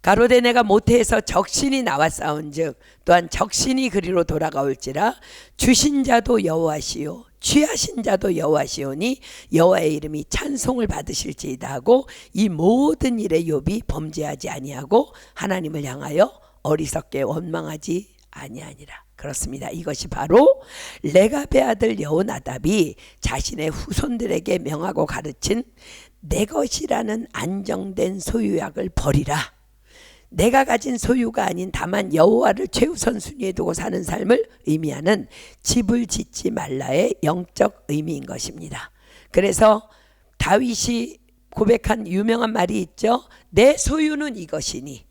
가로되 내가 모태에서 적신이 나와 싸운즉 또한 적신이 그리로 돌아가올지라 주신 자도 여호와시요 취하신 자도 여호와시오니 여호와의 이름이 찬송을 받으실지이다 하고 이 모든 일에 욥이 범죄하지 아니하고 하나님을 향하여 어리석게 원망하지 아니하니라. 그렇습니다. 이것이 바로 레갑의 아들 여호나답이 자신의 후손들에게 명하고 가르친 내 것이라는 안정된 소유약을 버리라. 내가 가진 소유가 아닌 다만 여호와를 최우선 순위에 두고 사는 삶을 의미하는 집을 짓지 말라의 영적 의미인 것입니다. 그래서 다윗이 고백한 유명한 말이 있죠. 내 소유는 이것이니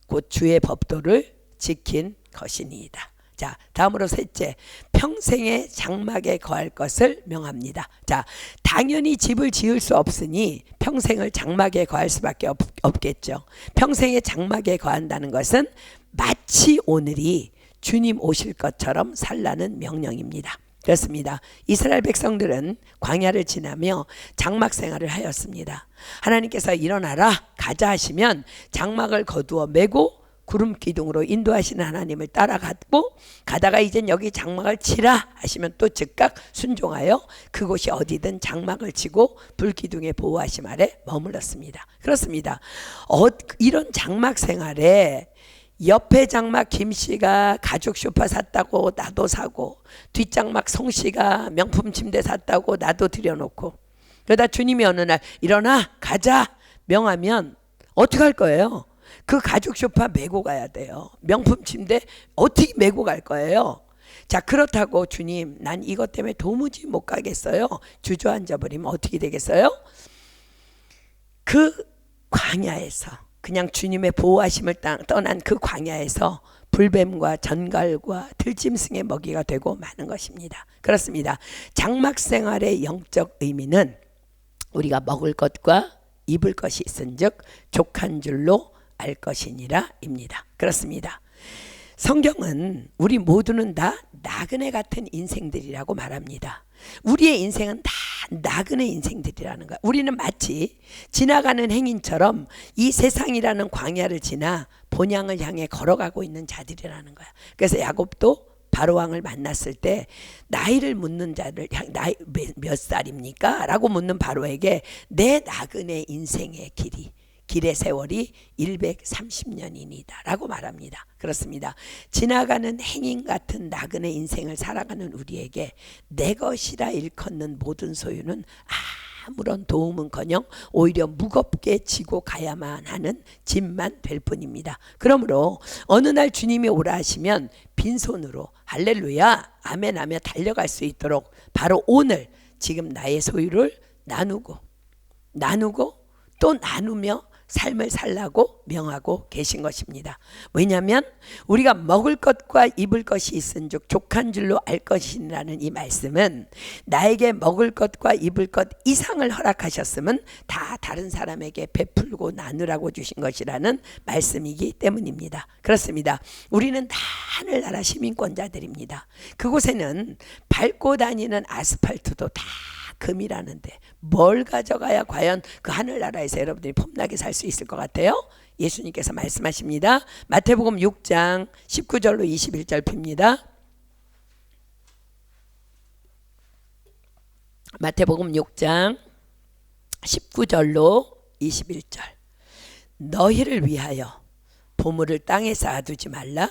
곧 주의 법도를 지킨 것이니이다. 자, 다음으로 셋째, 평생의 장막에 거할 것을 명합니다. 자, 당연히 집을 지을 수 없으니 평생을 장막에 거할 수밖에 없겠죠. 평생의 장막에 거한다는 것은 마치 오늘이 주님 오실 것처럼 살라는 명령입니다. 그렇습니다. 이스라엘 백성들은 광야를 지나며 장막 생활을 하였습니다. 하나님께서 일어나라 가자 하시면 장막을 거두어 메고 구름 기둥으로 인도하시는 하나님을 따라갔고, 가다가 이젠 여기 장막을 치라 하시면 또 즉각 순종하여 그곳이 어디든 장막을 치고 불기둥의 보호하심 아래 머물렀습니다. 그렇습니다. 이런 장막 생활에 옆에 장막 김씨가 가죽 소파 샀다고 나도 사고, 뒷장막 송씨가 명품 침대 샀다고 나도 들여놓고, 그러다 주님이 어느 날 일어나 가자 명하면 어떻게 할 거예요? 그 가죽 소파 메고 가야 돼요. 명품 침대 어떻게 메고 갈 거예요? 자, 그렇다고 주님 난 이것 때문에 도무지 못 가겠어요. 주저앉아 버리면 어떻게 되겠어요? 그 광야에서, 그냥 주님의 보호하심을 떠난 그 광야에서 불뱀과 전갈과 들짐승의 먹이가 되고 마는 것입니다. 그렇습니다. 장막 생활의 영적 의미는 우리가 먹을 것과 입을 것이 있은즉 족한 줄로 알 것이니라 입니다. 그렇습니다. 성경은 우리 모두는 다 나그네 같은 인생들이라고 말합니다. 우리의 인생은 다 나그네 인생들이라는 거야. 우리는 마치 지나가는 행인처럼 이 세상이라는 광야를 지나 본향을 향해 걸어가고 있는 자들이라는 거야. 그래서 야곱도 바로왕을 만났을 때 나이를 묻는 자를 나이 몇 살입니까? 라고 묻는 바로에게 내 나그네 인생의 길이 길의 세월이 130년이니이다 라고 말합니다. 그렇습니다. 지나가는 행인 같은 나그네 인생을 살아가는 우리에게 내 것이라 일컫는 모든 소유는 아무런 도움은커녕 오히려 무겁게 지고 가야만 하는 짐만 될 뿐입니다. 그러므로 어느 날 주님이 오라 하시면 빈손으로 할렐루야 아멘 하며 달려갈 수 있도록 바로 오늘 지금 나의 소유를 나누고 또 나누며 삶을 살라고 명하고 계신 것입니다. 왜냐하면 우리가 먹을 것과 입을 것이 있은즉 족한 줄로 알 것이라는 이 말씀은 나에게 먹을 것과 입을 것 이상을 허락하셨으면 다 다른 사람에게 베풀고 나누라고 주신 것이라는 말씀이기 때문입니다. 그렇습니다. 우리는 다 하늘나라 시민권자들입니다. 그곳에는 밟고 다니는 아스팔트도 다 금이라는데 뭘 가져가야 과연 그 하늘나라에서 여러분들이 폼나게 살 수 있을 것 같아요? 예수님께서 말씀하십니다. 마태복음 6장 19절로 21절 핍니다. 마태복음 6장 19절로 21절. 너희를 위하여 보물을 땅에 쌓아두지 말라.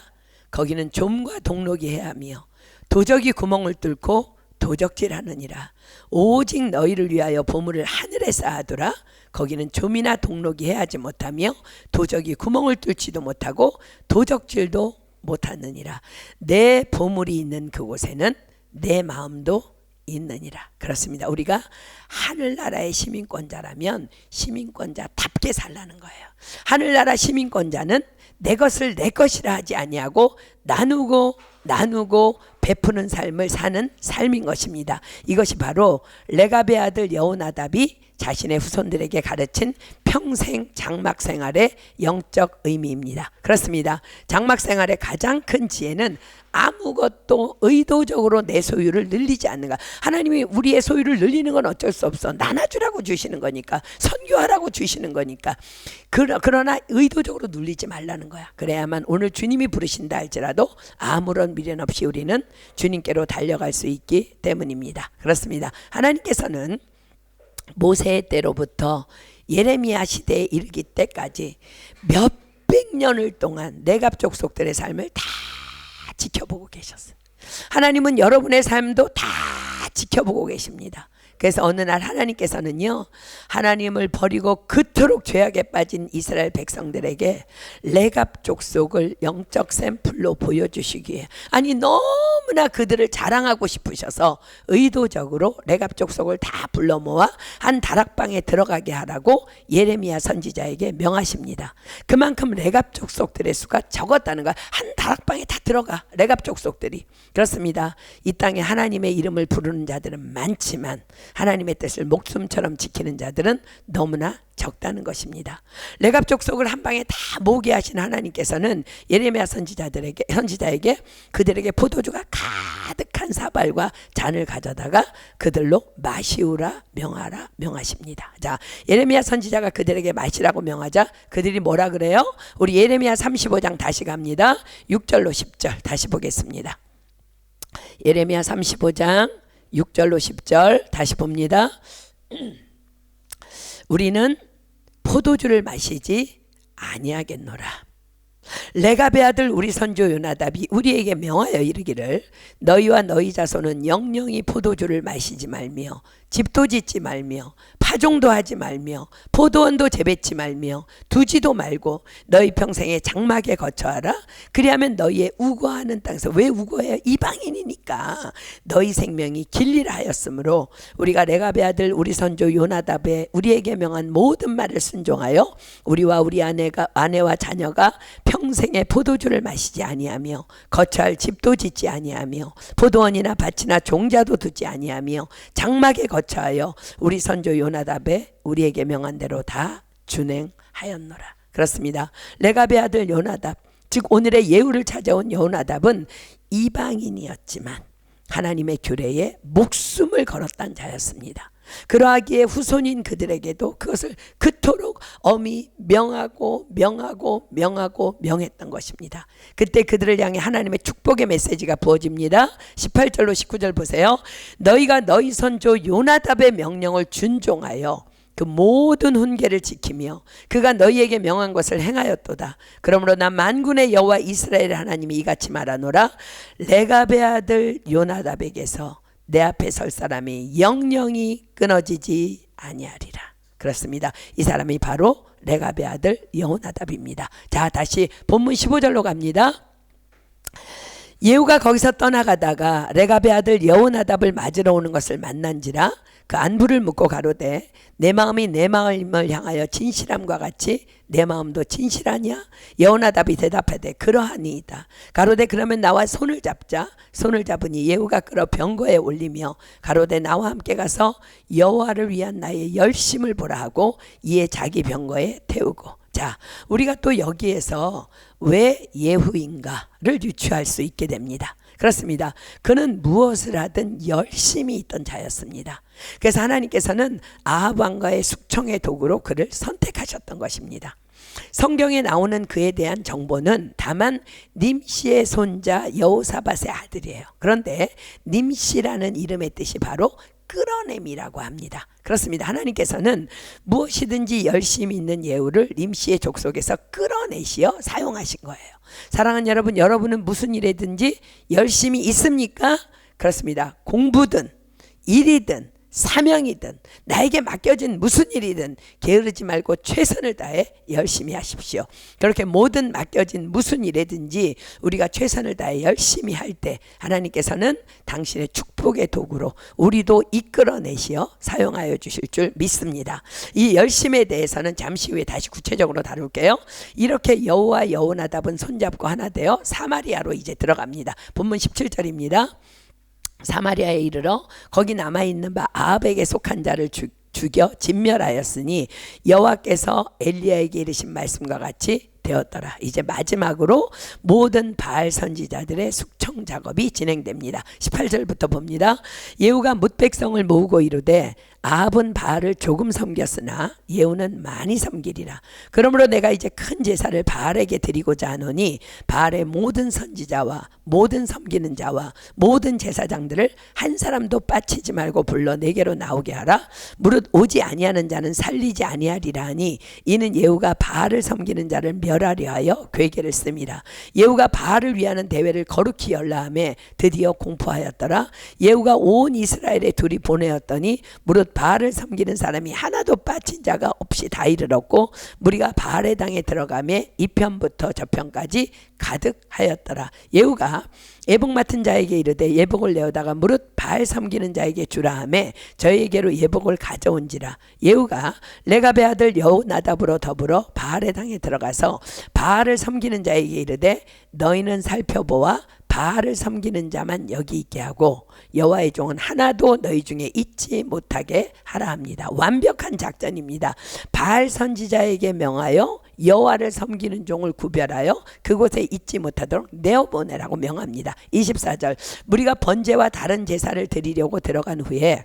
거기는 좀과 동록이 해하며 도적이 구멍을 뚫고 도적질하느니라. 오직 너희를 위하여 보물을 하늘에 쌓아두라. 거기는 좀이나 동록이 해하지 못하며 도적이 구멍을 뚫지도 못하고 도적질도 못하느니라. 내 보물이 있는 그곳에는 내 마음도 있느니라. 그렇습니다. 우리가 하늘나라의 시민권자라면 시민권자답게 살라는 거예요. 하늘나라 시민권자는 내 것을 내 것이라 하지 아니하고 나누고 베푸는 삶을 사는 삶인 것입니다. 이것이 바로 레갑의 아들 여호나답이 자신의 후손들에게 가르친 평생 장막 생활의 영적 의미입니다. 그렇습니다. 장막 생활의 가장 큰 지혜는 아무것도 의도적으로 내 소유를 늘리지 않는 것. 하나님이 우리의 소유를 늘리는 건 어쩔 수 없어. 나눠주라고 주시는 거니까, 선교하라고 주시는 거니까. 그러나 의도적으로 눌리지 말라는 거야. 그래야만 오늘 주님이 부르신다 할지라도 아무런 미련 없이 우리는 주님께로 달려갈 수 있기 때문입니다. 그렇습니다. 하나님께서는 모세의 때로부터 예레미야 시대에 이르기 때까지 몇백 년을 동안 내갑 족속들의 삶을 다 지켜보고 계셨어요. 하나님은 여러분의 삶도 다 지켜보고 계십니다. 그래서 어느 날 하나님께서는요, 하나님을 버리고 그토록 죄악에 빠진 이스라엘 백성들에게 레갑 족속을 영적 샘플로 보여주시기에, 아니 너무나 그들을 자랑하고 싶으셔서 의도적으로 레갑 족속을 다 불러 모아 한 다락방에 들어가게 하라고 예레미야 선지자에게 명하십니다. 그만큼 레갑 족속들의 수가 적었다는 거야. 한 다락방에 다 들어가, 레갑 족속들이. 그렇습니다. 이 땅에 하나님의 이름을 부르는 자들은 많지만 하나님의 뜻을 목숨처럼 지키는 자들은 너무나 적다는 것입니다. 레갑 족속을 한 방에 다 모으게 하신 하나님께서는 예레미야 선지자에게 그들에게 포도주가 가득한 사발과 잔을 가져다가 그들로 마시우라 명하십니다. 자, 예레미야 선지자가 그들에게 마시라고 명하자 그들이 뭐라 그래요? 우리 예레미야 35장 다시 갑니다. 6절로 10절 다시 보겠습니다. 예레미야 35장 6절로 10절 다시 봅니다. 우리는 포도주를 마시지 아니하겠노라. 레갑의 아들 우리 선조 요나답이 우리에게 명하여 이르기를 너희와 너희 자손은 영영이 포도주를 마시지 말며 집도 짓지 말며 파종도 하지 말며 포도원도 재배치 말며 두지도 말고 너희 평생에 장막에 거처하라. 그리하면 너희의 우거하는 땅에서, 왜 우거해요? 이방인이니까 너희 생명이 길리라 하였으므로 우리가 레갑의 아들 우리 선조 요나답의 우리에게 명한 모든 말을 순종하여 우리와 우리 아내와 자녀가 평생에 포도주를 마시지 아니하며 거처할 집도 짓지 아니하며 포도원이나 밭이나 종자도 두지 아니하며 장막에 거처하여 우리 선조 요나답의 우리에게 명한 대로 다 준행하였노라. 그렇습니다. 레갑의 아들 요나답, 즉 오늘의 예후를 찾아온 요나답은 이방인이었지만 하나님의 규례에 목숨을 걸었던 자였습니다. 그러하기에 후손인 그들에게도 그것을 그토록 엄히 명하고 명했던 것입니다. 그때 그들을 향해 하나님의 축복의 메시지가 부어집니다. 18절로 19절 보세요. 너희가 너희 선조 요나답의 명령을 준종하여 그 모든 훈계를 지키며 그가 너희에게 명한 것을 행하였도다. 그러므로 나 만군의 여호와 이스라엘 하나님이 이같이 말하노라. 레갑의 아들 요나답에게서 내 앞에 설 사람이 영영이 끊어지지 아니하리라. 그렇습니다. 이 사람이 바로 레갑의 아들 여호나답입니다. 자, 다시 본문 15절로 갑니다. 예후가 거기서 떠나가다가 레갑의 아들 여호나답을 맞으러 오는 것을 만난지라 그 안부를 묻고 가로되 내 마음이 내 마음을 향하여 진실함과 같이 내 마음도 진실하냐? 여호나답이 대답하되 그러하니이다. 가로되 그러면 나와 손을 잡자. 손을 잡으니 예후가 끌어 병거에 올리며 가로되 나와 함께 가서 여호와를 위한 나의 열심을 보라 하고 이에 자기 병거에 태우고. 자, 우리가 또 여기에서 왜 예후인가를 유추할 수 있게 됩니다. 그렇습니다. 그는 무엇을 하든 열심히 있던 자였습니다. 그래서 하나님께서는 아합 왕가의 숙청의 도구로 그를 선택하셨던 것입니다. 성경에 나오는 그에 대한 정보는 다만 님시의 손자 여호사밧의 아들이에요. 그런데 님시라는 이름의 뜻이 바로 끌어냄이라고 합니다. 그렇습니다. 하나님께서는 무엇이든지 열심히 있는 예후를 님시의 족속에서 끌어내시어 사용하신 거예요. 사랑하는 여러분, 여러분은 무슨 일이든지 열심히 있습니까? 그렇습니다. 공부든 일이든 사명이든 나에게 맡겨진 무슨 일이든 게으르지 말고 최선을 다해 열심히 하십시오. 그렇게 모든 맡겨진 무슨 일이든지 우리가 최선을 다해 열심히 할 때 하나님께서는 당신의 축복의 도구로 우리도 이끌어내시어 사용하여 주실 줄 믿습니다. 이 열심에 대해서는 잠시 후에 다시 구체적으로 다룰게요. 이렇게 여호와 여호나답은 손잡고 하나 되어 사마리아로 이제 들어갑니다. 본문 17절입니다. 사마리아에 이르러 거기 남아있는 바 아합에게 속한 자를 죽여 진멸하였으니 여호와께서 엘리야에게 이르신 말씀과 같이 되었더라. 이제 마지막으로 모든 바알 선지자들의 숙청 작업이 진행됩니다. 18절부터 봅니다. 예후가 뭇 백성을 모으고 이르되 아합은 바알을 조금 섬겼으나 예후는 많이 섬기리라. 그러므로 내가 이제 큰 제사를 바알에게 드리고자 하노니 바알의 모든 선지자와 모든 섬기는 자와 모든 제사장들을 한 사람도 빠치지 말고 불러 내게로 나오게 하라. 무릇 오지 아니하는 자는 살리지 아니하리라 하니 이는 예후가 바알을 섬기는 자를 멸하려 하여 괴계를 씁니다. 예후가 바알을 위하는 대회를 거룩히 열라하며 드디어 공포하였더라. 예후가 온 이스라엘에 둘이 보내었더니 무릇 바알을 섬기는 사람이 하나도 빠진 자가 없이 다 이르렀고 무리가 바알의 당에 들어가며 이 편부터 저 편까지 가득하였더라. 예후가 예복 맡은 자에게 이르되 예복을 내어다가 무릇 바알 섬기는 자에게 주라 하며 저에게로 예복을 가져온지라. 예후가 레갑의 아들 여호나답으로 더불어 바알의 당에 들어가서 바알을 섬기는 자에게 이르되 너희는 살펴보아 바알을 섬기는 자만 여기 있게 하고 여호와의 종은 하나도 너희 중에 잊지 못하게 하라 합니다. 완벽한 작전입니다. 바알 선지자에게 명하여 여호와를 섬기는 종을 구별하여 그곳에 잊지 못하도록 내어보내라고 명합니다. 24절 무리가 번제와 다른 제사를 드리려고 들어간 후에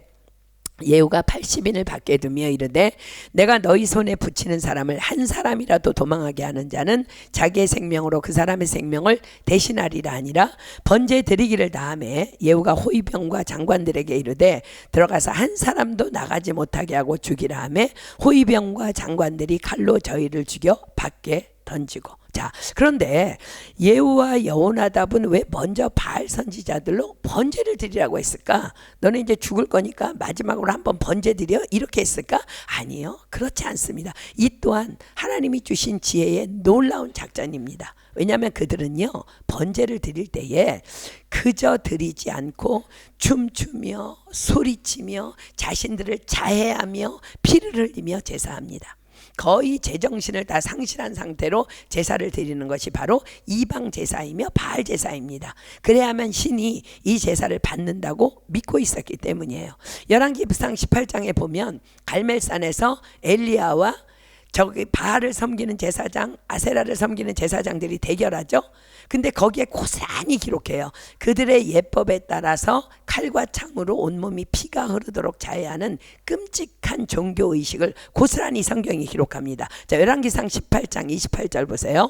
예후가 80인을 밖에 두며 이르되 내가 너희 손에 붙이는 사람을 한 사람이라도 도망하게 하는 자는 자기의 생명으로 그 사람의 생명을 대신하리라 아니라 번제 드리기를 다하매 예후가 호위병과 장관들에게 이르되 들어가서 한 사람도 나가지 못하게 하고 죽이라 하매 호위병과 장관들이 칼로 저희를 죽여 밖에 던지고. 자, 그런데 예후와 여호나답은 왜 먼저 바알 선지자들로 번제를 드리라고 했을까? 너는 이제 죽을 거니까 마지막으로 한번 번제 드려? 이렇게 했을까? 아니요, 그렇지 않습니다. 이 또한 하나님이 주신 지혜의 놀라운 작전입니다. 왜냐하면 그들은요 번제를 드릴 때에 그저 드리지 않고 춤추며 소리치며 자신들을 자해하며 피를 흘리며 제사합니다. 거의 제정신을 다 상실한 상태로 제사를 드리는 것이 바로 이방 제사이며 바알 제사입니다. 그래야만 신이 이 제사를 받는다고 믿고 있었기 때문이에요. 열왕기상 18장에 보면 갈멜산에서 엘리야와 저기 바알을 섬기는 제사장, 아세라를 섬기는 제사장들이 대결하죠. 근데 거기에 고스란히 기록해요. 그들의 예법에 따라서 칼과 창으로 온몸이 피가 흐르도록 자해하는 끔찍한 종교의식을 고스란히 성경이 기록합니다. 자, 열왕기상 18장 28절 보세요.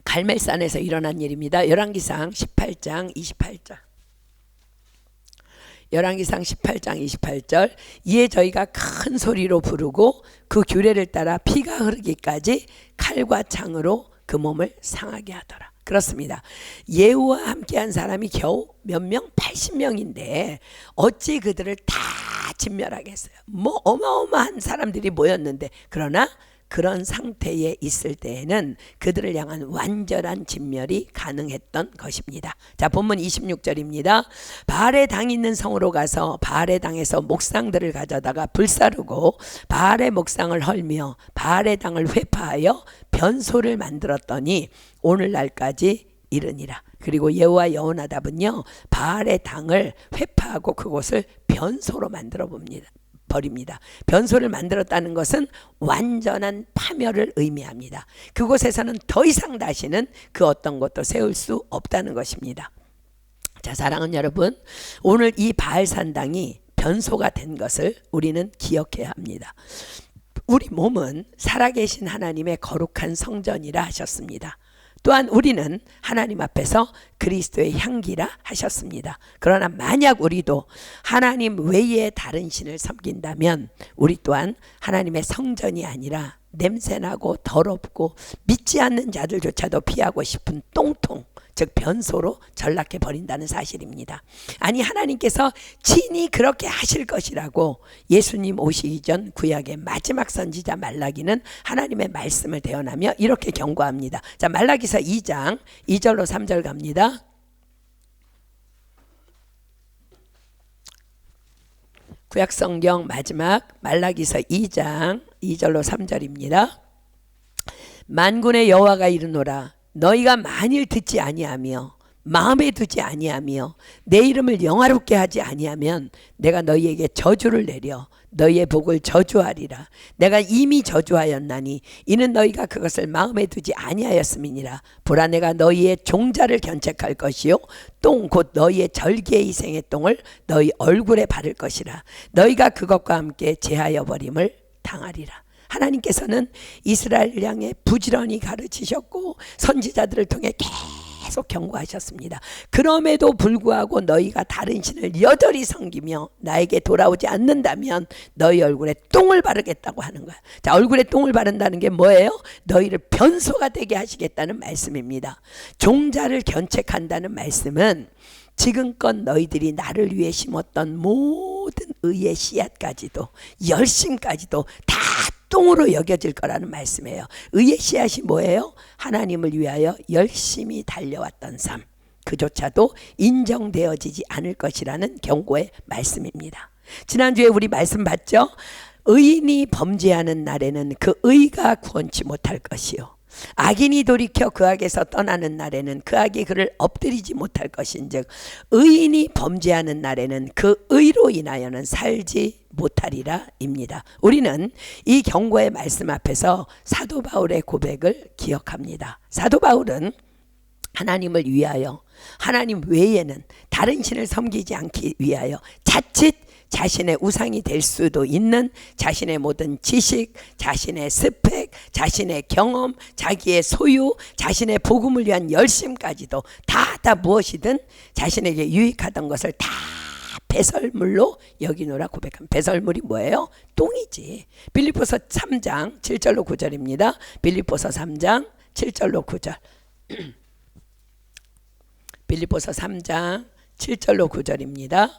갈멜산에서 일어난 일입니다. 열왕기상 18장 28절. 열왕기상 18장 28절 이에 저희가 큰 소리로 부르고 그 규례를 따라 피가 흐르기까지 칼과 창으로 그 몸을 상하게 하더라. 그렇습니다. 예후와 함께한 사람이 겨우 몇 명? 80명인데 어찌 그들을 다 진멸하겠어요. 뭐 어마어마한 사람들이 모였는데, 그러나 그런 상태에 있을 때에는 그들을 향한 완전한 진멸이 가능했던 것입니다. 자, 본문 26절입니다. 바알의 당이 있는 성으로 가서 바알의 당에서 목상들을 가져다가 불사르고 바알의 목상을 헐며 바알의 당을 회파하여 변소를 만들었더니 오늘날까지 이르니라. 그리고 예후와 여호나답은요, 바알의 당을 회파하고 그곳을 변소로 만들어 버립니다. 변소를 만들었다는 것은 완전한 파멸을 의미합니다. 그곳에서는 더 이상 다시는 그 어떤 것도 세울 수 없다는 것입니다. 자, 사랑하는 여러분, 오늘 이 바알산당이 변소가 된 것을 우리는 기억해야 합니다. 우리 몸은 살아계신 하나님의 거룩한 성전이라 하셨습니다. 또한 우리는 하나님 앞에서 그리스도의 향기라 하셨습니다. 그러나 만약 우리도 하나님 외에 다른 신을 섬긴다면 우리 또한 하나님의 성전이 아니라 냄새나고 더럽고 믿지 않는 자들조차도 피하고 싶은 똥통, 즉 변소로 전락해 버린다는 사실입니다. 아니, 하나님께서 친히 그렇게 하실 것이라고 예수님 오시기 전 구약의 마지막 선지자 말라기는 하나님의 말씀을 대언하며 이렇게 경고합니다. 자, 말라기서 2장 2절로 3절 갑니다. 구약성경 마지막 말라기서 2장 2절로 3절입니다. 만군의 여호와가 이르노라. 너희가 만일 듣지 아니하며 마음에 두지 아니하며 내 이름을 영화롭게 하지 아니하면 내가 너희에게 저주를 내려 너희의 복을 저주하리라. 내가 이미 저주하였나니 이는 너희가 그것을 마음에 두지 아니하였음이니라. 보라, 내가 너희의 종자를 견책할 것이요 똥 곧 너희의 절기의 희생의 똥을 너희 얼굴에 바를 것이라. 너희가 그것과 함께 제하여 버림을 당하리라. 하나님께서는 이스라엘을 향해 부지런히 가르치셨고 선지자들을 통해 계속 경고하셨습니다. 그럼에도 불구하고 너희가 다른 신을 여전히 섬기며 나에게 돌아오지 않는다면 너희 얼굴에 똥을 바르겠다고 하는 거야. 자, 얼굴에 똥을 바른다는 게 뭐예요? 너희를 변소가 되게 하시겠다는 말씀입니다. 종자를 견책한다는 말씀은 지금껏 너희들이 나를 위해 심었던 모든 의의 씨앗까지도 열심까지도 다 똥으로 여겨질 거라는 말씀이에요. 의의 씨앗이 뭐예요? 하나님을 위하여 열심히 달려왔던 삶, 그조차도 인정되어지지 않을 것이라는 경고의 말씀입니다. 지난주에 우리 말씀 봤죠? 의인이 범죄하는 날에는 그 의가 구원치 못할 것이요 악인이 돌이켜 그 악에서 떠나는 날에는 그 악이 그를 엎드리지 못할 것인즉 의인이 범죄하는 날에는 그 의로 인하여는 살지 못하리라 입니다. 우리는 이 경고의 말씀 앞에서 사도 바울의 고백을 기억합니다. 사도 바울은 하나님을 위하여 하나님 외에는 다른 신을 섬기지 않기 위하여 자칫 자신의 우상이 될 수도 있는 자신의 모든 지식, 자신의 스펙, 자신의 경험, 자기의 소유, 자신의 복음을 위한 열심까지도 다 무엇이든 자신에게 유익하던 것을 다 배설물로 여기노라 고백한. 배설물이 뭐예요? 똥이지. 빌립보서 3장 7절로 9절입니다. 빌립보서 3장 7절로 9절. 빌립보서 3장 7절로 9절입니다.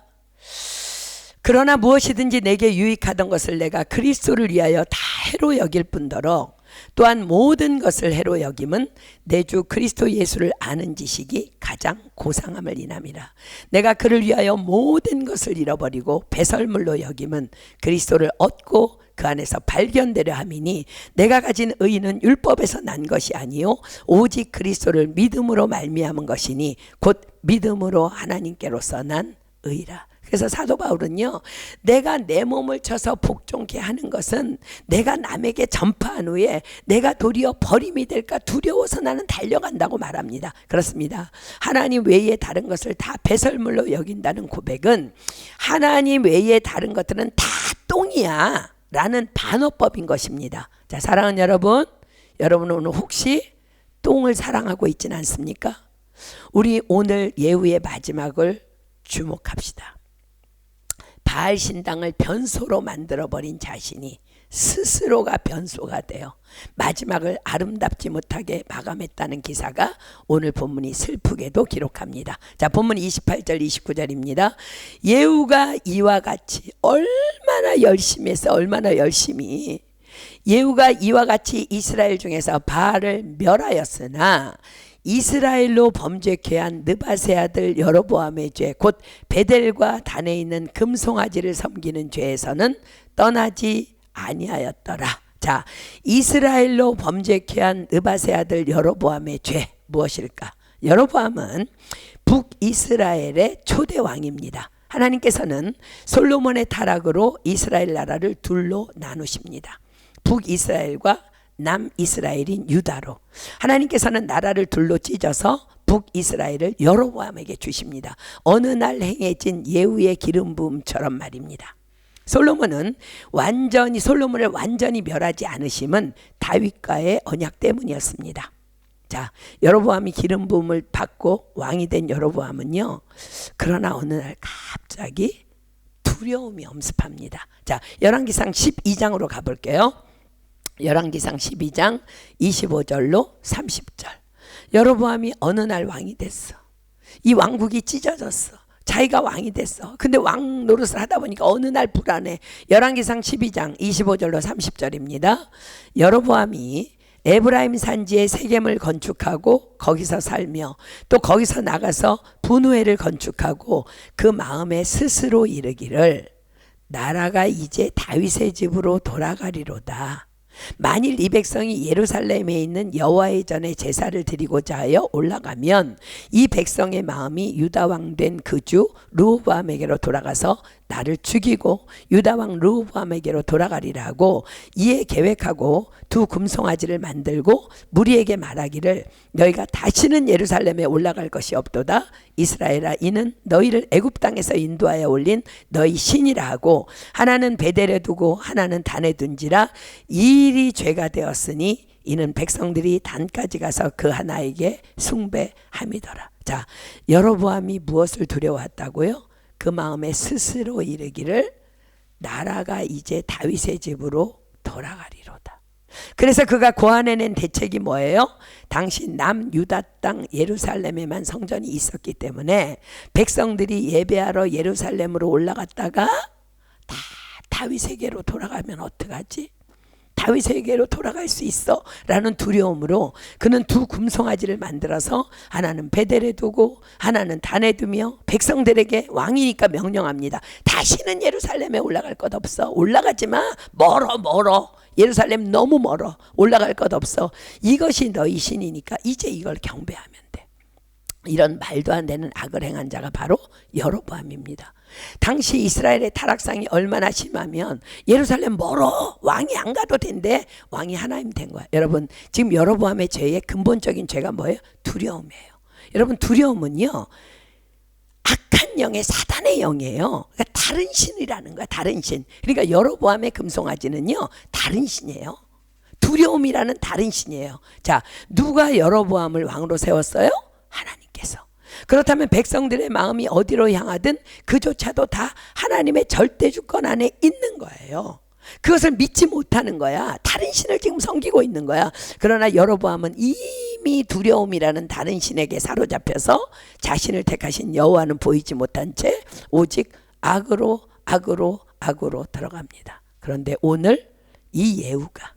그러나 무엇이든지 내게 유익하던 것을 내가 그리스도를 위하여 다 해로 여길 뿐더러 또한 모든 것을 해로 여김은 내 주 그리스도 예수를 아는 지식이 가장 고상함을 인함이라. 내가 그를 위하여 모든 것을 잃어버리고 배설물로 여김은 그리스도를 얻고 그 안에서 발견되려 함이니 내가 가진 의는 율법에서 난 것이 아니요 오직 그리스도를 믿음으로 말미암은 것이니 곧 믿음으로 하나님께로서 난 의라. 그래서 사도 바울은요, 내가 내 몸을 쳐서 복종케 하는 것은 내가 남에게 전파한 후에 내가 도리어 버림이 될까 두려워서 나는 달려간다고 말합니다. 그렇습니다. 하나님 외에 다른 것을 다 배설물로 여긴다는 고백은 하나님 외에 다른 것들은 다 똥이야 라는 반어법인 것입니다. 자, 사랑하는 여러분, 여러분은 오늘 혹시 똥을 사랑하고 있지는 않습니까? 우리 오늘 예후의 마지막을 주목합시다. 바알 신당을 변소로 만들어버린 자신이 스스로가 변소가 되어 마지막을 아름답지 못하게 마감했다는 기사가 오늘 본문이 슬프게도 기록합니다. 자, 본문 28절 29절입니다. 예후가 이와 같이 얼마나 열심히 했어. 얼마나 열심히. 예후가 이와 같이 이스라엘 중에서 바알을 멸하였으나 이스라엘로 범죄케 한 느밧의 아들 여로보암의 죄, 곧 베델과 단에 있는 금송아지를 섬기는 죄에서는 떠나지 아니하였더라. 자, 이스라엘로 범죄케 한 느밧의 아들 여로보암의 죄 무엇일까? 여로보암은 북이스라엘의 초대 왕입니다. 하나님께서는 솔로몬의 타락으로 이스라엘 나라를 둘로 나누십니다. 북이스라엘과 남이스라엘인 유다로. 하나님께서는 나라를 둘로 찢어서 북이스라엘을 여로보암에게 주십니다. 어느 날 행해진 예후의 기름 부음처럼 말입니다. 솔로몬을 완전히 멸하지 않으심은 다윗과의 언약 때문이었습니다. 자, 여로보암이 기름 부음을 받고 왕이 된 여로보암은요, 그러나 어느 날 갑자기 두려움이 엄습합니다. 자, 열왕기상 12장으로 가볼게요. 열왕기상 12장 25절로 30절. 여로보암이 어느 날 왕이 됐어. 이 왕국이 찢어졌어. 자기가 왕이 됐어. 근데 왕 노릇을 하다 보니까 어느 날 불안해. 열왕기상 12장 25절로 30절입니다. 여로보암이 에브라임 산지에 세겜을 건축하고 거기서 살며 또 거기서 나가서 분우회를 건축하고 그 마음에 스스로 이르기를 나라가 이제 다윗의 집으로 돌아가리로다. 만일 이 백성이 예루살렘에 있는 여호와의 전에 제사를 드리고자 하여 올라가면 이 백성의 마음이 유다 왕 된 그 주 르호보암에게로 돌아가서 나를 죽이고 유다 왕 르호보암에게로 돌아가리라고 이에 계획하고 두 금송아지를 만들고 무리에게 말하기를 너희가 다시는 예루살렘에 올라갈 것이 없도다. 이스라엘아, 이는 너희를 애굽 땅에서 인도하여 올린 너희 신이라 하고 하나는 베델에 두고 하나는 단에 둔지라. 이 일이 죄가 되었으니 이는 백성들이 단까지 가서 그 하나에게 숭배함이더라. 자, 여로보암이 무엇을 두려워했다고요? 그 마음에 스스로 이르기를 나라가 이제 다윗의 집으로 돌아가리로다. 그래서 그가 고안해낸 대책이 뭐예요? 당시 남유다 땅 예루살렘에만 성전이 있었기 때문에 백성들이 예배하러 예루살렘으로 올라갔다가 다 다윗에게로 돌아가면 어떡하지? 다윗에게로 돌아갈 수 있어 라는 두려움으로 그는 두 금송아지를 만들어서 하나는 베델에 두고 하나는 단에 두며 백성들에게 왕이니까 명령합니다. 다시는 예루살렘에 올라갈 것 없어. 올라가지 마. 멀어. 예루살렘 너무 멀어. 올라갈 것 없어. 이것이 너희 신이니까 이제 이걸 경배하면 돼. 이런 말도 안 되는 악을 행한 자가 바로 여로보암입니다. 당시 이스라엘의 타락상이 얼마나 심하면 예루살렘 멀어. 왕이 안 가도 된대. 왕이 하나님 된 거야. 여러분, 지금 여로보암의 죄의 근본적인 죄가 뭐예요? 두려움이에요. 여러분, 두려움은요, 악한 영의 사단의 영이에요. 그러니까 다른 신이라는 거야. 다른 신. 그러니까 여로보암의 금송아지는요, 다른 신이에요. 두려움이라는 다른 신이에요. 자, 누가 여로보암을 왕으로 세웠어요? 하나님께서. 그렇다면 백성들의 마음이 어디로 향하든 그조차도 다 하나님의 절대 주권 안에 있는 거예요. 그것을 믿지 못하는 거야. 다른 신을 지금 섬기고 있는 거야. 그러나 여로보암은 이미 두려움이라는 다른 신에게 사로잡혀서 자신을 택하신 여호와는 보이지 못한 채 오직 악으로 들어갑니다. 그런데 오늘 이 예후가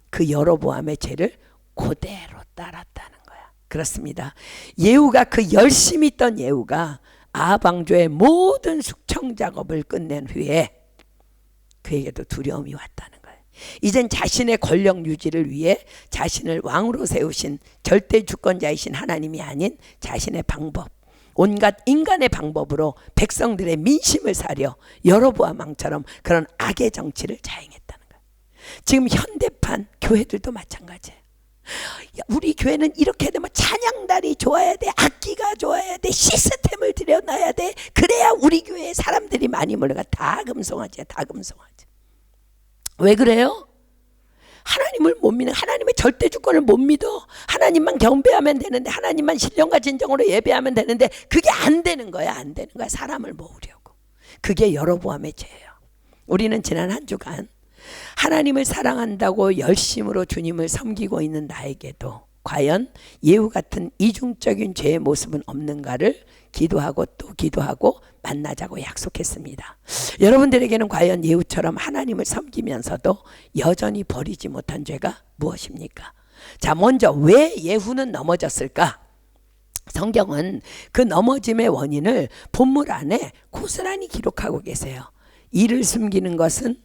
그 여로보암의 죄를 그대로 따랐다는 거야. 그렇습니다. 예후가 그 열심히 있던 예후가 아합 왕조의 모든 숙청 작업을 끝낸 후에 그에게도 두려움이 왔다는 거예요. 이젠 자신의 권력 유지를 위해 자신을 왕으로 세우신 절대 주권자이신 하나님이 아닌 자신의 방법, 온갖 인간의 방법으로 백성들의 민심을 사려 여로보암 왕처럼 그런 악의 정치를 자행했다는 거예요. 지금 현대판 교회들도 마찬가지예요. 우리 교회는 이렇게 되면 찬양단이 좋아야 돼, 악기가 좋아야 돼, 시스템을 들여놔야 돼. 그래야 우리 교회에 사람들이 많이 몰려가. 다 금송아지야, 다 금송아지. 왜 그래요? 하나님을 못 믿는, 하나님의 절대 주권을 못 믿어. 하나님만 경배하면 되는데, 하나님만 신령과 진정으로 예배하면 되는데 그게 안 되는 거야. 안 되는 거야. 사람을 모으려고. 그게 여로보암의 죄예요. 우리는 지난 한 주간 하나님을 사랑한다고 열심으로 주님을 섬기고 있는 나에게도 과연 예후 같은 이중적인 죄의 모습은 없는가를 기도하고 또 기도하고 만나자고 약속했습니다. 여러분들에게는 과연 예후처럼 하나님을 섬기면서도 여전히 버리지 못한 죄가 무엇입니까? 자, 먼저 왜 예후는 넘어졌을까? 성경은 그 넘어짐의 원인을 본문 안에 고스란히 기록하고 계세요. 이를 숨기는 것은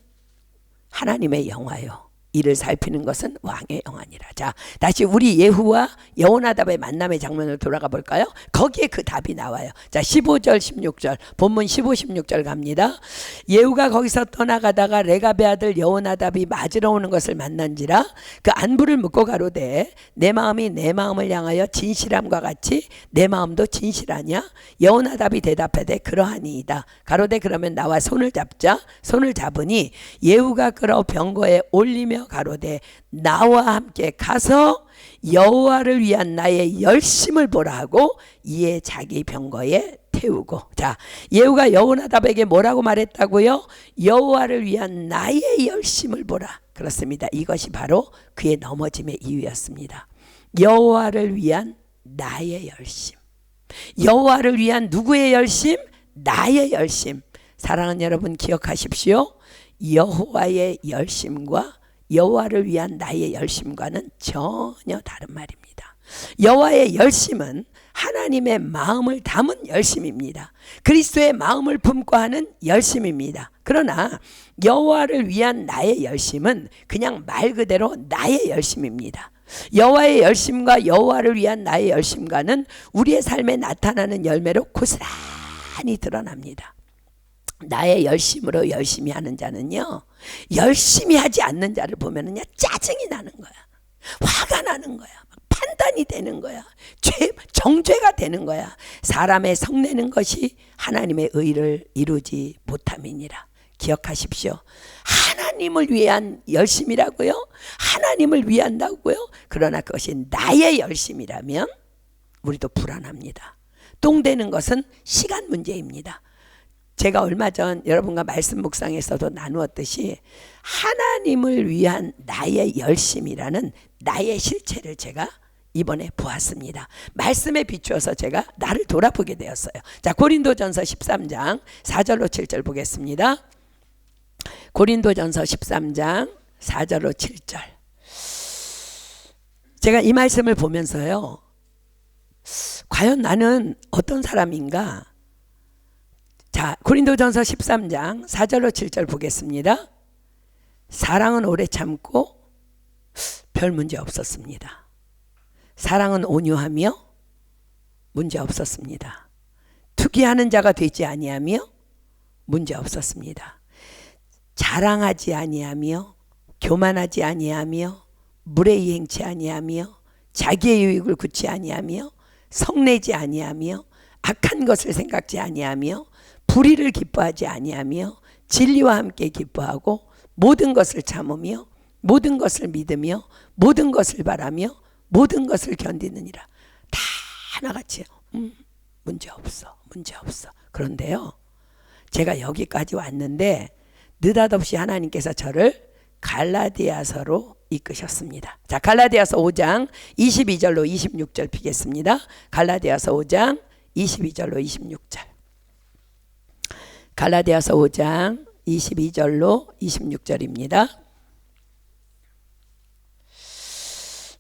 하나님의 영화요, 이를 살피는 것은 왕의 영화니라. 자, 다시 우리 예후와 여호나답의 만남의 장면으로 돌아가 볼까요? 거기에 그 답이 나와요. 자, 15절 16절 본문 15, 16절 갑니다. 예후가 거기서 떠나가다가 레갑의 아들 여호나답이 맞으러 오는 것을 만난지라 그 안부를 묻고 가로되 내 마음이 내 마음을 향하여 진실함과 같이 내 마음도 진실하냐? 여호나답이 대답하되 그러하니이다. 가로되 그러면 나와 손을 잡자. 손을 잡으니 예후가 끌어 병거에 올리며 가로되 나와 함께 가서 여호와를 위한 나의 열심을 보라 하고 이에 자기 병거에 태우고. 자, 예후가 여호나답에게 뭐라고 말했다고요? 여호와를 위한 나의 열심을 보라. 그렇습니다. 이것이 바로 그의 넘어짐의 이유였습니다. 여호와를 위한 나의 열심. 여호와를 위한 누구의 열심? 나의 열심. 사랑하는 여러분, 기억하십시오. 여호와의 열심과 여호와를 위한 나의 열심과는 전혀 다른 말입니다. 여호와의 열심은 하나님의 마음을 담은 열심입니다. 그리스도의 마음을 품고 하는 열심입니다. 그러나 여호와를 위한 나의 열심은 그냥 말 그대로 나의 열심입니다. 여호와의 열심과 여호와를 위한 나의 열심과는 우리의 삶에 나타나는 열매로 고스란히 드러납니다. 나의 열심으로 열심히 하는 자는요, 열심히 하지 않는 자를 보면은요, 짜증이 나는 거야. 화가 나는 거야. 판단이 되는 거야. 정죄가 되는 거야. 사람의 성내는 것이 하나님의 의를 이루지 못함이니라. 기억하십시오. 하나님을 위한 열심이라고요? 하나님을 위한다고요? 그러나 그것이 나의 열심이라면 우리도 불안합니다. 똥되는 것은 시간 문제입니다. 제가 얼마 전 여러분과 말씀 묵상에서도 나누었듯이 하나님을 위한 나의 열심이라는 나의 실체를 제가 이번에 보았습니다. 말씀에 비추어서 제가 나를 돌아보게 되었어요. 자, 고린도전서 13장 4절로 7절 보겠습니다. 고린도전서 13장 4절로 7절. 제가 이 말씀을 보면서요, 과연 나는 어떤 사람인가? 자, 고린도전서 13장 4절로 7절 보겠습니다. 사랑은 오래 참고 별 문제 없었습니다. 사랑은 온유하며 문제 없었습니다. 투기하는 자가 되지 아니하며 문제 없었습니다. 자랑하지 아니하며 교만하지 아니하며 무례히 행치 아니하며 자기의 유익을 굳지 아니하며 성내지 아니하며 악한 것을 생각지 아니하며 불의를 기뻐하지 아니하며 진리와 함께 기뻐하고 모든 것을 참으며 모든 것을 믿으며 모든 것을 바라며 모든 것을 견디느니라. 다 하나같이 문제 없어. 그런데요, 제가 여기까지 왔는데 느닷없이 하나님께서 저를 갈라디아서로 이끄셨습니다. 자, 갈라디아서 5장 22절로 26절 피겠습니다. 갈라디아서 5장 22절로 26절. 갈라디아서 5장 22절로 26절입니다.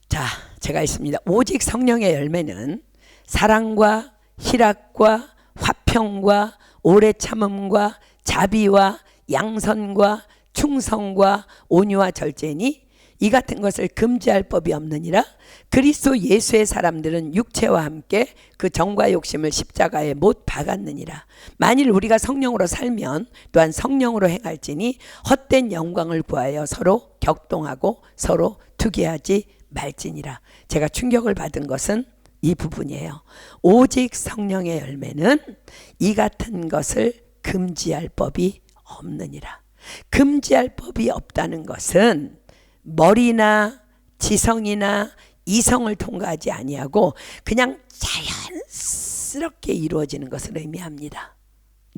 자, 제가 있습니다. 오직 성령의 열매는 사랑과 희락과 화평과 오래 참음과 자비와 양선과 충성과 온유와 절제니 이 같은 것을 금지할 법이 없느니라. 그리스도 예수의 사람들은 육체와 함께 그 정과 욕심을 십자가에 못 박았느니라. 만일 우리가 성령으로 살면 또한 성령으로 행할지니 헛된 영광을 구하여 서로 격동하고 서로 투기하지 말지니라. 제가 충격을 받은 것은 이 부분이에요. 오직 성령의 열매는 이 같은 것을 금지할 법이 없느니라. 금지할 법이 없다는 것은 머리나 지성이나 이성을 통과하지 아니하고 그냥 자연스럽게 이루어지는 것을 의미합니다.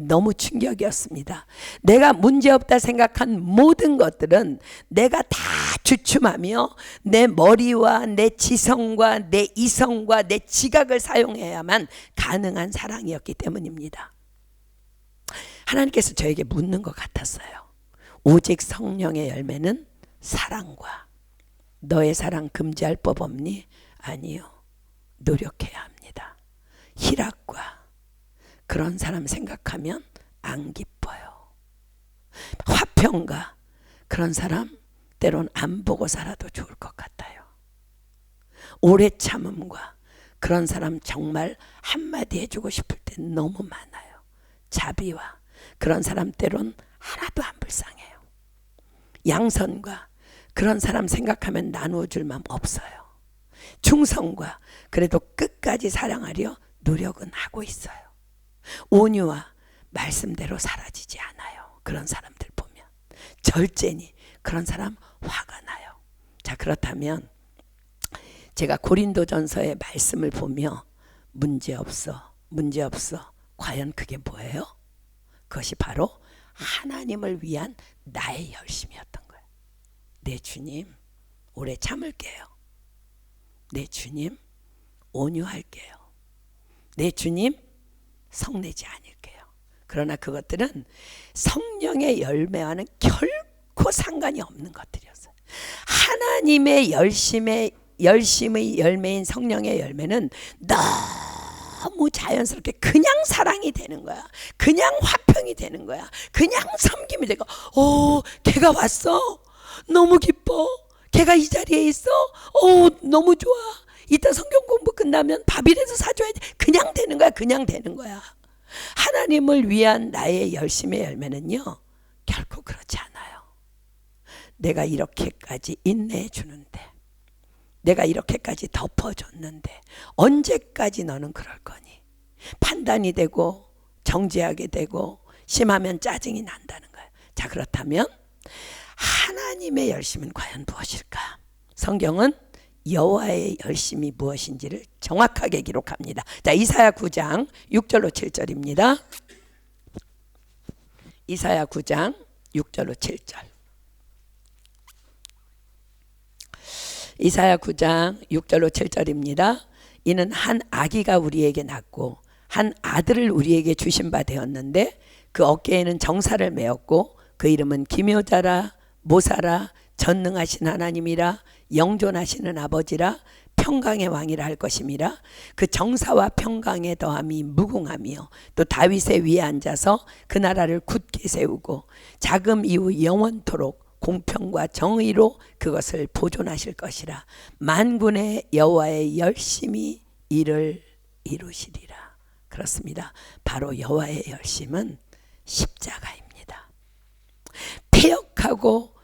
너무 충격이었습니다. 내가 문제없다 생각한 모든 것들은 내가 다 주춤하며 내 머리와 내 지성과 내 이성과 내 지각을 사용해야만 가능한 사랑이었기 때문입니다. 하나님께서 저에게 묻는 것 같았어요. 오직 성령의 열매는 사랑과 너의 사랑 금지할 법 없니? 아니요. 노력해야 합니다. 희락과 그런 사람 생각하면 안 기뻐요. 화평과 그런 사람 때론 안 보고 살아도 좋을 것 같아요. 오래 참음과 그런 사람 정말 한마디 해주고 싶을 때 너무 많아요. 자비와 그런 사람 때론 하나도 안 불쌍해요. 양선과 그런 사람 생각하면 나누어 줄 마음 없어요. 충성과 그래도 끝까지 사랑하려 노력은 하고 있어요. 온유와 말씀대로 사라지지 않아요. 그런 사람들 보면. 절제니 그런 사람 화가 나요. 자, 그렇다면 제가 고린도전서의 말씀을 보며 문제없어 과연 그게 뭐예요? 그것이 바로 하나님을 위한 나의 열심이었던 거예요. 내 주님 오래 참을게요. 내 주님 온유할게요. 내 주님 성내지 않을게요. 그러나 그것들은 성령의 열매와는 결코 상관이 없는 것들이었어요. 하나님의 열심의 열매인 성령의 열매는 너무 자연스럽게 그냥 사랑이 되는 거야. 그냥 화평이 되는 거야. 그냥 섬김이 되고, 걔가 왔어? 너무 기뻐. 걔가 이 자리에 있어? 너무 좋아. 이따 성경 공부 끝나면 밥이라도 사줘야지. 그냥 되는 거야. 그냥 되는 거야. 하나님을 위한 나의 열심의 열매는요, 결코 그렇지 않아요. 내가 이렇게까지 인내해 주는데, 내가 이렇게까지 덮어줬는데 언제까지 너는 그럴 거니? 판단이 되고 정죄하게 되고 심하면 짜증이 난다는 거예요. 자, 그렇다면 하나님의 열심은 과연 무엇일까? 성경은 여호와의 열심이 무엇인지를 정확하게 기록합니다. 자, 이사야 9장 6절로 7절입니다. 이사야 9장 6절로 7절. 이사야 9장 6절로 7절입니다. 이는 한 아기가 우리에게 낳고 한 아들을 우리에게 주신 바 되었는데 그 어깨에는 정사를 메었고 그 이름은 기묘자라 모사라 전능하신 하나님이라 영존하시는 아버지라 평강의 왕이라 할 것임이라. 그 정사와 평강의 더함이 무궁하며 또 다윗의 위에 앉아서 그 나라를 굳게 세우고 자금 이후 영원토록 공평과 정의로 그것을 보존하실 것이라. 만군의 여호와의 열심히 이를 이루시리라. 그렇습니다. 바로 여호와의 열심은 십자가입니다. 패역하고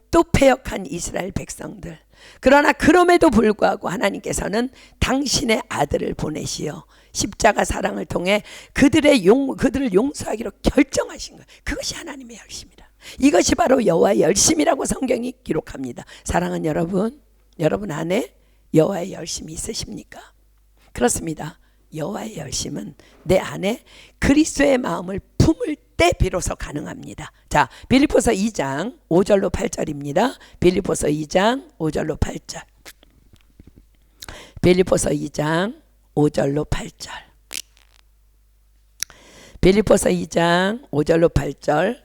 또 패역한 이스라엘 백성들, 그러나 그럼에도 불구하고 하나님께서는 당신의 아들을 보내시어 십자가 사랑을 통해 그들을 용서하기로 결정하신 거예요. 그것이 하나님의 열심이라. 이것이 바로 여호와의 열심이라고 성경이 기록합니다. 사랑하는 여러분 안에 여호와의 열심이 있으십니까? 그렇습니다. 여호와의 열심은 내 안에 그리스도의 마음을 품을 때 비로소 가능합니다. 자, 빌립보서 2장 5절로 8절입니다. 빌립보서 2장 5절로 8절. 빌립보서 2장 5절로 8절. 빌립보서 2장 5절로 8절.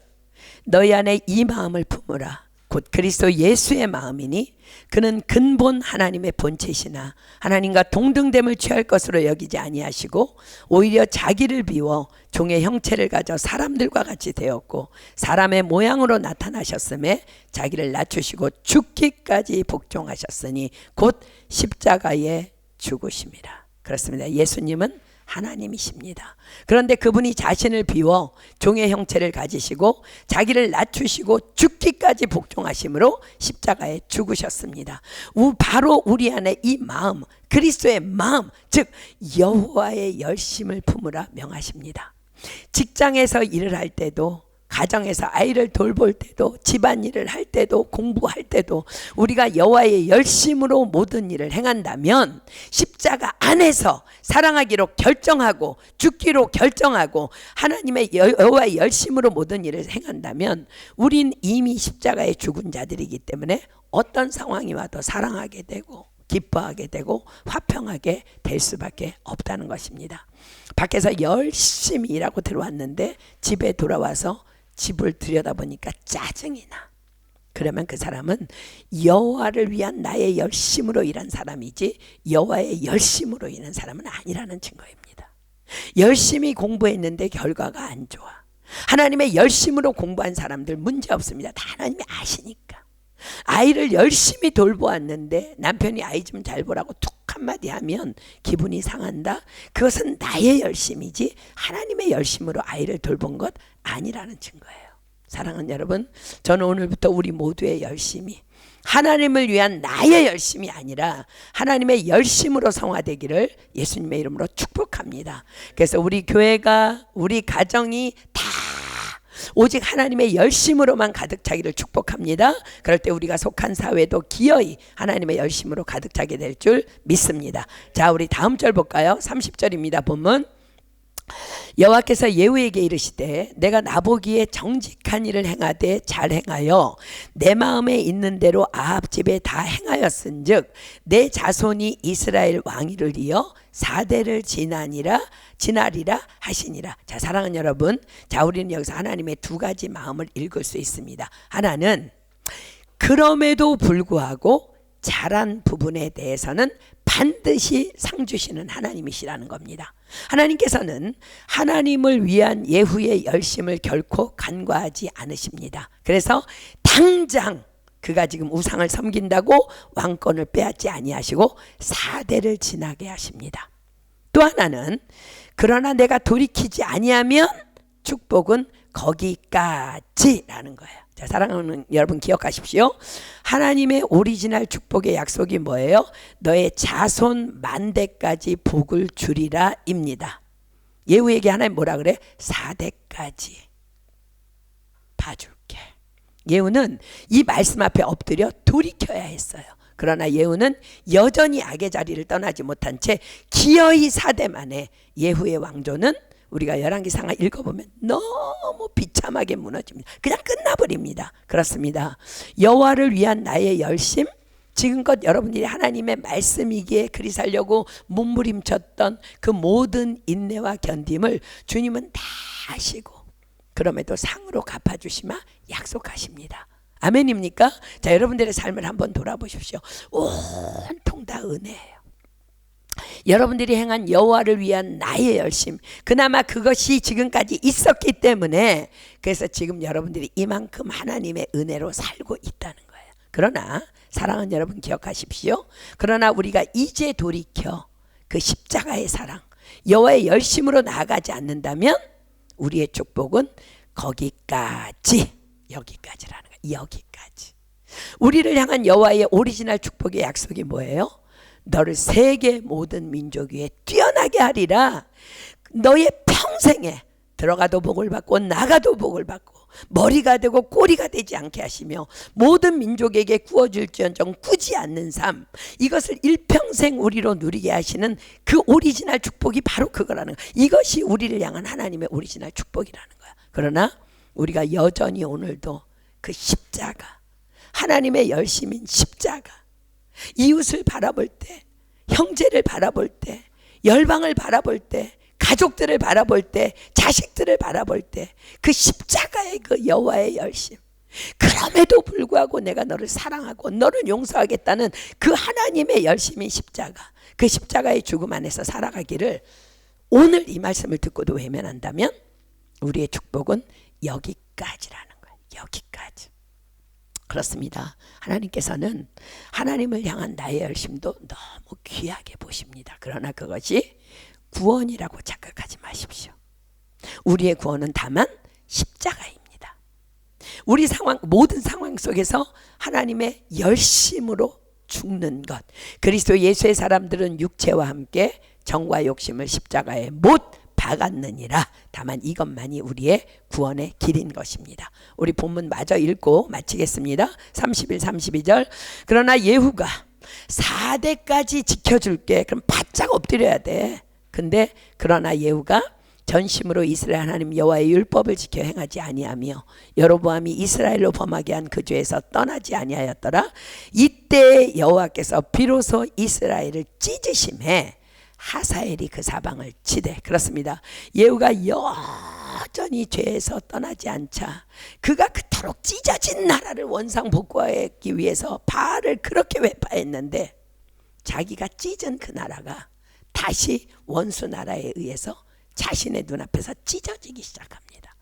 너희 안에 이 마음을 품으라. 곧 그리스도 예수의 마음이니 그는 근본 하나님의 본체시나 하나님과 동등됨을 취할 것으로 여기지 아니하시고 오히려 자기를 비워 종의 형체를 가져 사람들과 같이 되었고 사람의 모양으로 나타나셨음에 자기를 낮추시고 죽기까지 복종하셨으니 곧 십자가에 죽으심이라. 그렇습니다. 예수님은 하나님이십니다. 그런데 그분이 자신을 비워 종의 형체를 가지시고 자기를 낮추시고 죽기까지 복종하심으로 십자가에 죽으셨습니다. 바로 우리 안에 이 마음, 그리스도의 마음, 즉 여호와의 열심을 품으라 명하십니다. 직장에서 일을 할 때도 가정에서 아이를 돌볼 때도, 집안일을 할 때도, 공부할 때도 우리가 여호와의 열심으로 모든 일을 행한다면, 십자가 안에서 사랑하기로 결정하고 죽기로 결정하고 하나님의 여호와의 열심으로 모든 일을 행한다면 우린 이미 십자가에 죽은 자들이기 때문에 어떤 상황이 와도 사랑하게 되고 기뻐하게 되고 화평하게 될 수밖에 없다는 것입니다. 밖에서 열심히 일하고 들어왔는데 집에 돌아와서 집을 들여다보니까 짜증이 나. 그러면 그 사람은 여호와를 위한 나의 열심으로 일한 사람이지 여호와의 열심으로 일한 사람은 아니라는 증거입니다. 열심히 공부했는데 결과가 안 좋아. 하나님의 열심으로 공부한 사람들 문제 없습니다. 다 하나님이 아시니까. 아이를 열심히 돌보았는데 남편이 아이 좀 잘 보라고 툭 한마디 하면 기분이 상한다. 그것은 나의 열심이지 하나님의 열심으로 아이를 돌본 것 아니라는 증거예요. 사랑하는 여러분, 저는 오늘부터 우리 모두의 열심이 하나님을 위한 나의 열심이 아니라 하나님의 열심으로 성화되기를 예수님의 이름으로 축복합니다. 그래서 우리 교회가, 우리 가정이 다 오직 하나님의 열심으로만 가득 차기를 축복합니다. 그럴 때 우리가 속한 사회도 기어이 하나님의 열심으로 가득 차게 될 줄 믿습니다. 자, 우리 다음 절 볼까요? 30절입니다. 본문. 여호와께서 예후에게 이르시되 내가 나보기에 정직한 일을 행하되 잘 행하여 내 마음에 있는 대로 아합 집에 다 행하였은즉 내 자손이 이스라엘 왕위를 이어 4대를 지나리라 하시니라. 자, 사랑하는 여러분, 자, 우리는 여기서 하나님의 두 가지 마음을 읽을 수 있습니다. 하나는 그럼에도 불구하고 잘한 부분에 대해서는 반드시 상 주시는 하나님이시라는 겁니다. 하나님께서는 하나님을 위한 예후의 열심을 결코 간과하지 않으십니다. 그래서 당장 그가 지금 우상을 섬긴다고 왕권을 빼앗지 아니하시고 4대를 지나게 하십니다. 또 하나는 그러나 내가 돌이키지 아니하면 축복은 거기까지라는 거예요. 자, 사랑하는 여러분, 기억하십시오. 하나님의 오리지널 축복의 약속이 뭐예요? 너의 자손 만대까지 복을 주리라 입니다. 예후에게 하나님 뭐라 그래? 4대까지 봐줄게. 예후는 이 말씀 앞에 엎드려 돌이켜야 했어요. 그러나 예후는 여전히 악의 자리를 떠나지 못한 채 기어이 4대 만에 예후의 왕조는 우리가 열왕기상하 읽어보면 너무 비참하게 무너집니다. 그냥 끝나버립니다. 그렇습니다. 여호와를 위한 나의 열심, 지금껏 여러분들이 하나님의 말씀이기에 그리 살려고 몸부림쳤던 그 모든 인내와 견딤을 주님은 다 하시고 그럼에도 상으로 갚아주시마 약속하십니다. 아멘입니까? 자, 여러분들의 삶을 한번 돌아보십시오. 온통 다 은혜예요. 여러분들이 행한 여호와를 위한 나의 열심, 그나마 그것이 지금까지 있었기 때문에 그래서 지금 여러분들이 이만큼 하나님의 은혜로 살고 있다는 거예요. 그러나 사랑하는 여러분, 기억하십시오. 그러나 우리가 이제 돌이켜 그 십자가의 사랑, 여호와의 열심으로 나아가지 않는다면 우리의 축복은 여기까지라는 거예요. 여기까지. 우리를 향한 여호와의 오리지널 축복의 약속이 뭐예요? 너를 세계 모든 민족 위에 뛰어나게 하리라. 너의 평생에 들어가도 복을 받고 나가도 복을 받고 머리가 되고 꼬리가 되지 않게 하시며 모든 민족에게 구워줄지언정 꾸지 않는 삶, 이것을 일평생 우리로 누리게 하시는 그 오리지널 축복이 바로 그거라는 거야. 이것이 우리를 향한 하나님의 오리지널 축복이라는 거야. 그러나 우리가 여전히 오늘도 그 십자가, 하나님의 열심인 십자가, 이웃을 바라볼 때, 형제를 바라볼 때, 열방을 바라볼 때, 가족들을 바라볼 때, 자식들을 바라볼 때 그 십자가의 그 여호와의 열심, 그럼에도 불구하고 내가 너를 사랑하고 너를 용서하겠다는 그 하나님의 열심인 십자가, 그 십자가의 죽음 안에서 살아가기를 오늘 이 말씀을 듣고도 외면한다면 우리의 축복은 여기까지라는 거예요. 여기까지. 그렇습니다. 하나님께서는 하나님을 향한 나의 열심도 너무 귀하게 보십니다. 그러나 그것이 구원이라고 착각하지 마십시오. 우리의 구원은 다만 십자가입니다. 우리 상황, 모든 상황 속에서 하나님의 열심으로 죽는 것. 그리스도 예수의 사람들은 육체와 함께 정과 욕심을 십자가에 못 다 갔느니라. 다만 이것만이 우리의 구원의 길인 것입니다. 우리 본문 마저 읽고 마치겠습니다. 31, 32절. 그러나 예후가 4대까지 지켜줄게. 그럼 바짝 엎드려야 돼. 근데 그러나 예후가 전심으로 이스라엘 하나님 여호와의 율법을 지켜 행하지 아니하며 여로보암이 이스라엘로 범하게 한 그 죄에서 떠나지 아니하였더라. 이때 여호와께서 비로소 이스라엘을 찢으심에 하사엘이 그 사방을 치되. 그렇습니다. 예후가 여전히 죄에서 떠나지 않자 그가 그토록 찢어진 나라를 원상복구하기 위해서 바알을 그렇게 회파했는데 자기가 찢은 그 나라가 다시 원수 나라에 의해서 자신의 눈앞에서 찢어지기 시작합니다.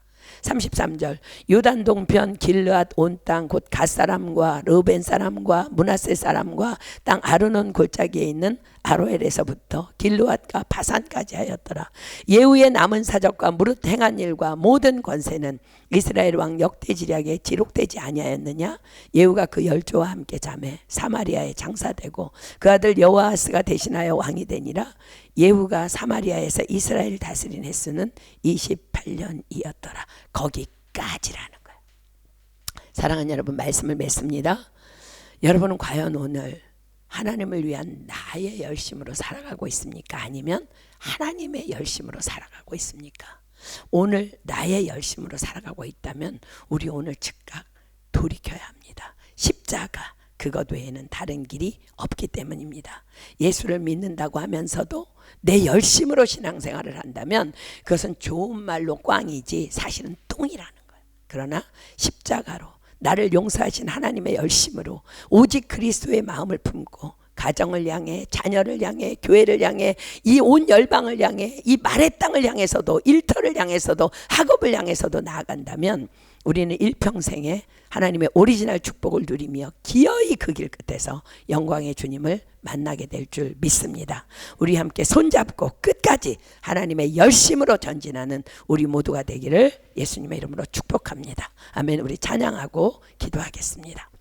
33절. 요단 동편 길르앗 온 땅 곧 갓 사람과 르벤 사람과 므낫세 사람과 땅 아르논 골짜기에 있는 아로엘에서부터 길르앗과 바산까지 하였더라. 예후의 남은 사적과 무릇 행한 일과 모든 권세는 이스라엘 왕 역대지략에 기록되지 아니하였느냐. 예후가 그 열조와 함께 잠에 사마리아에 장사되고 그 아들 여호아스가 대신하여 왕이 되니라. 예후가 사마리아에서 이스라엘 다스린 횟수는 28년이었더라. 거기까지라는 거예요. 사랑하는 여러분, 말씀을 맺습니다. 여러분은 과연 오늘 하나님을 위한 나의 열심으로 살아가고 있습니까? 아니면 하나님의 열심으로 살아가고 있습니까? 오늘 나의 열심으로 살아가고 있다면 우리 오늘 즉각 돌이켜야 합니다. 십자가, 그것 외에는 다른 길이 없기 때문입니다. 예수를 믿는다고 하면서도 내 열심으로 신앙생활을 한다면 그것은 좋은 말로 꽝이지 사실은 똥이라는 거예요. 그러나 십자가로 나를 용서하신 하나님의 열심으로 오직 그리스도의 마음을 품고 가정을 향해, 자녀를 향해, 교회를 향해, 이 온 열방을 향해, 이 말의 땅을 향해서도, 일터를 향해서도, 학업을 향해서도 나아간다면 우리는 일평생에 하나님의 오리지널 축복을 누리며 기어이 그 길 끝에서 영광의 주님을 만나게 될 줄 믿습니다. 우리 함께 손잡고 끝까지 하나님의 열심으로 전진하는 우리 모두가 되기를 예수님의 이름으로 축복합니다. 아멘. 우리 찬양하고 기도하겠습니다.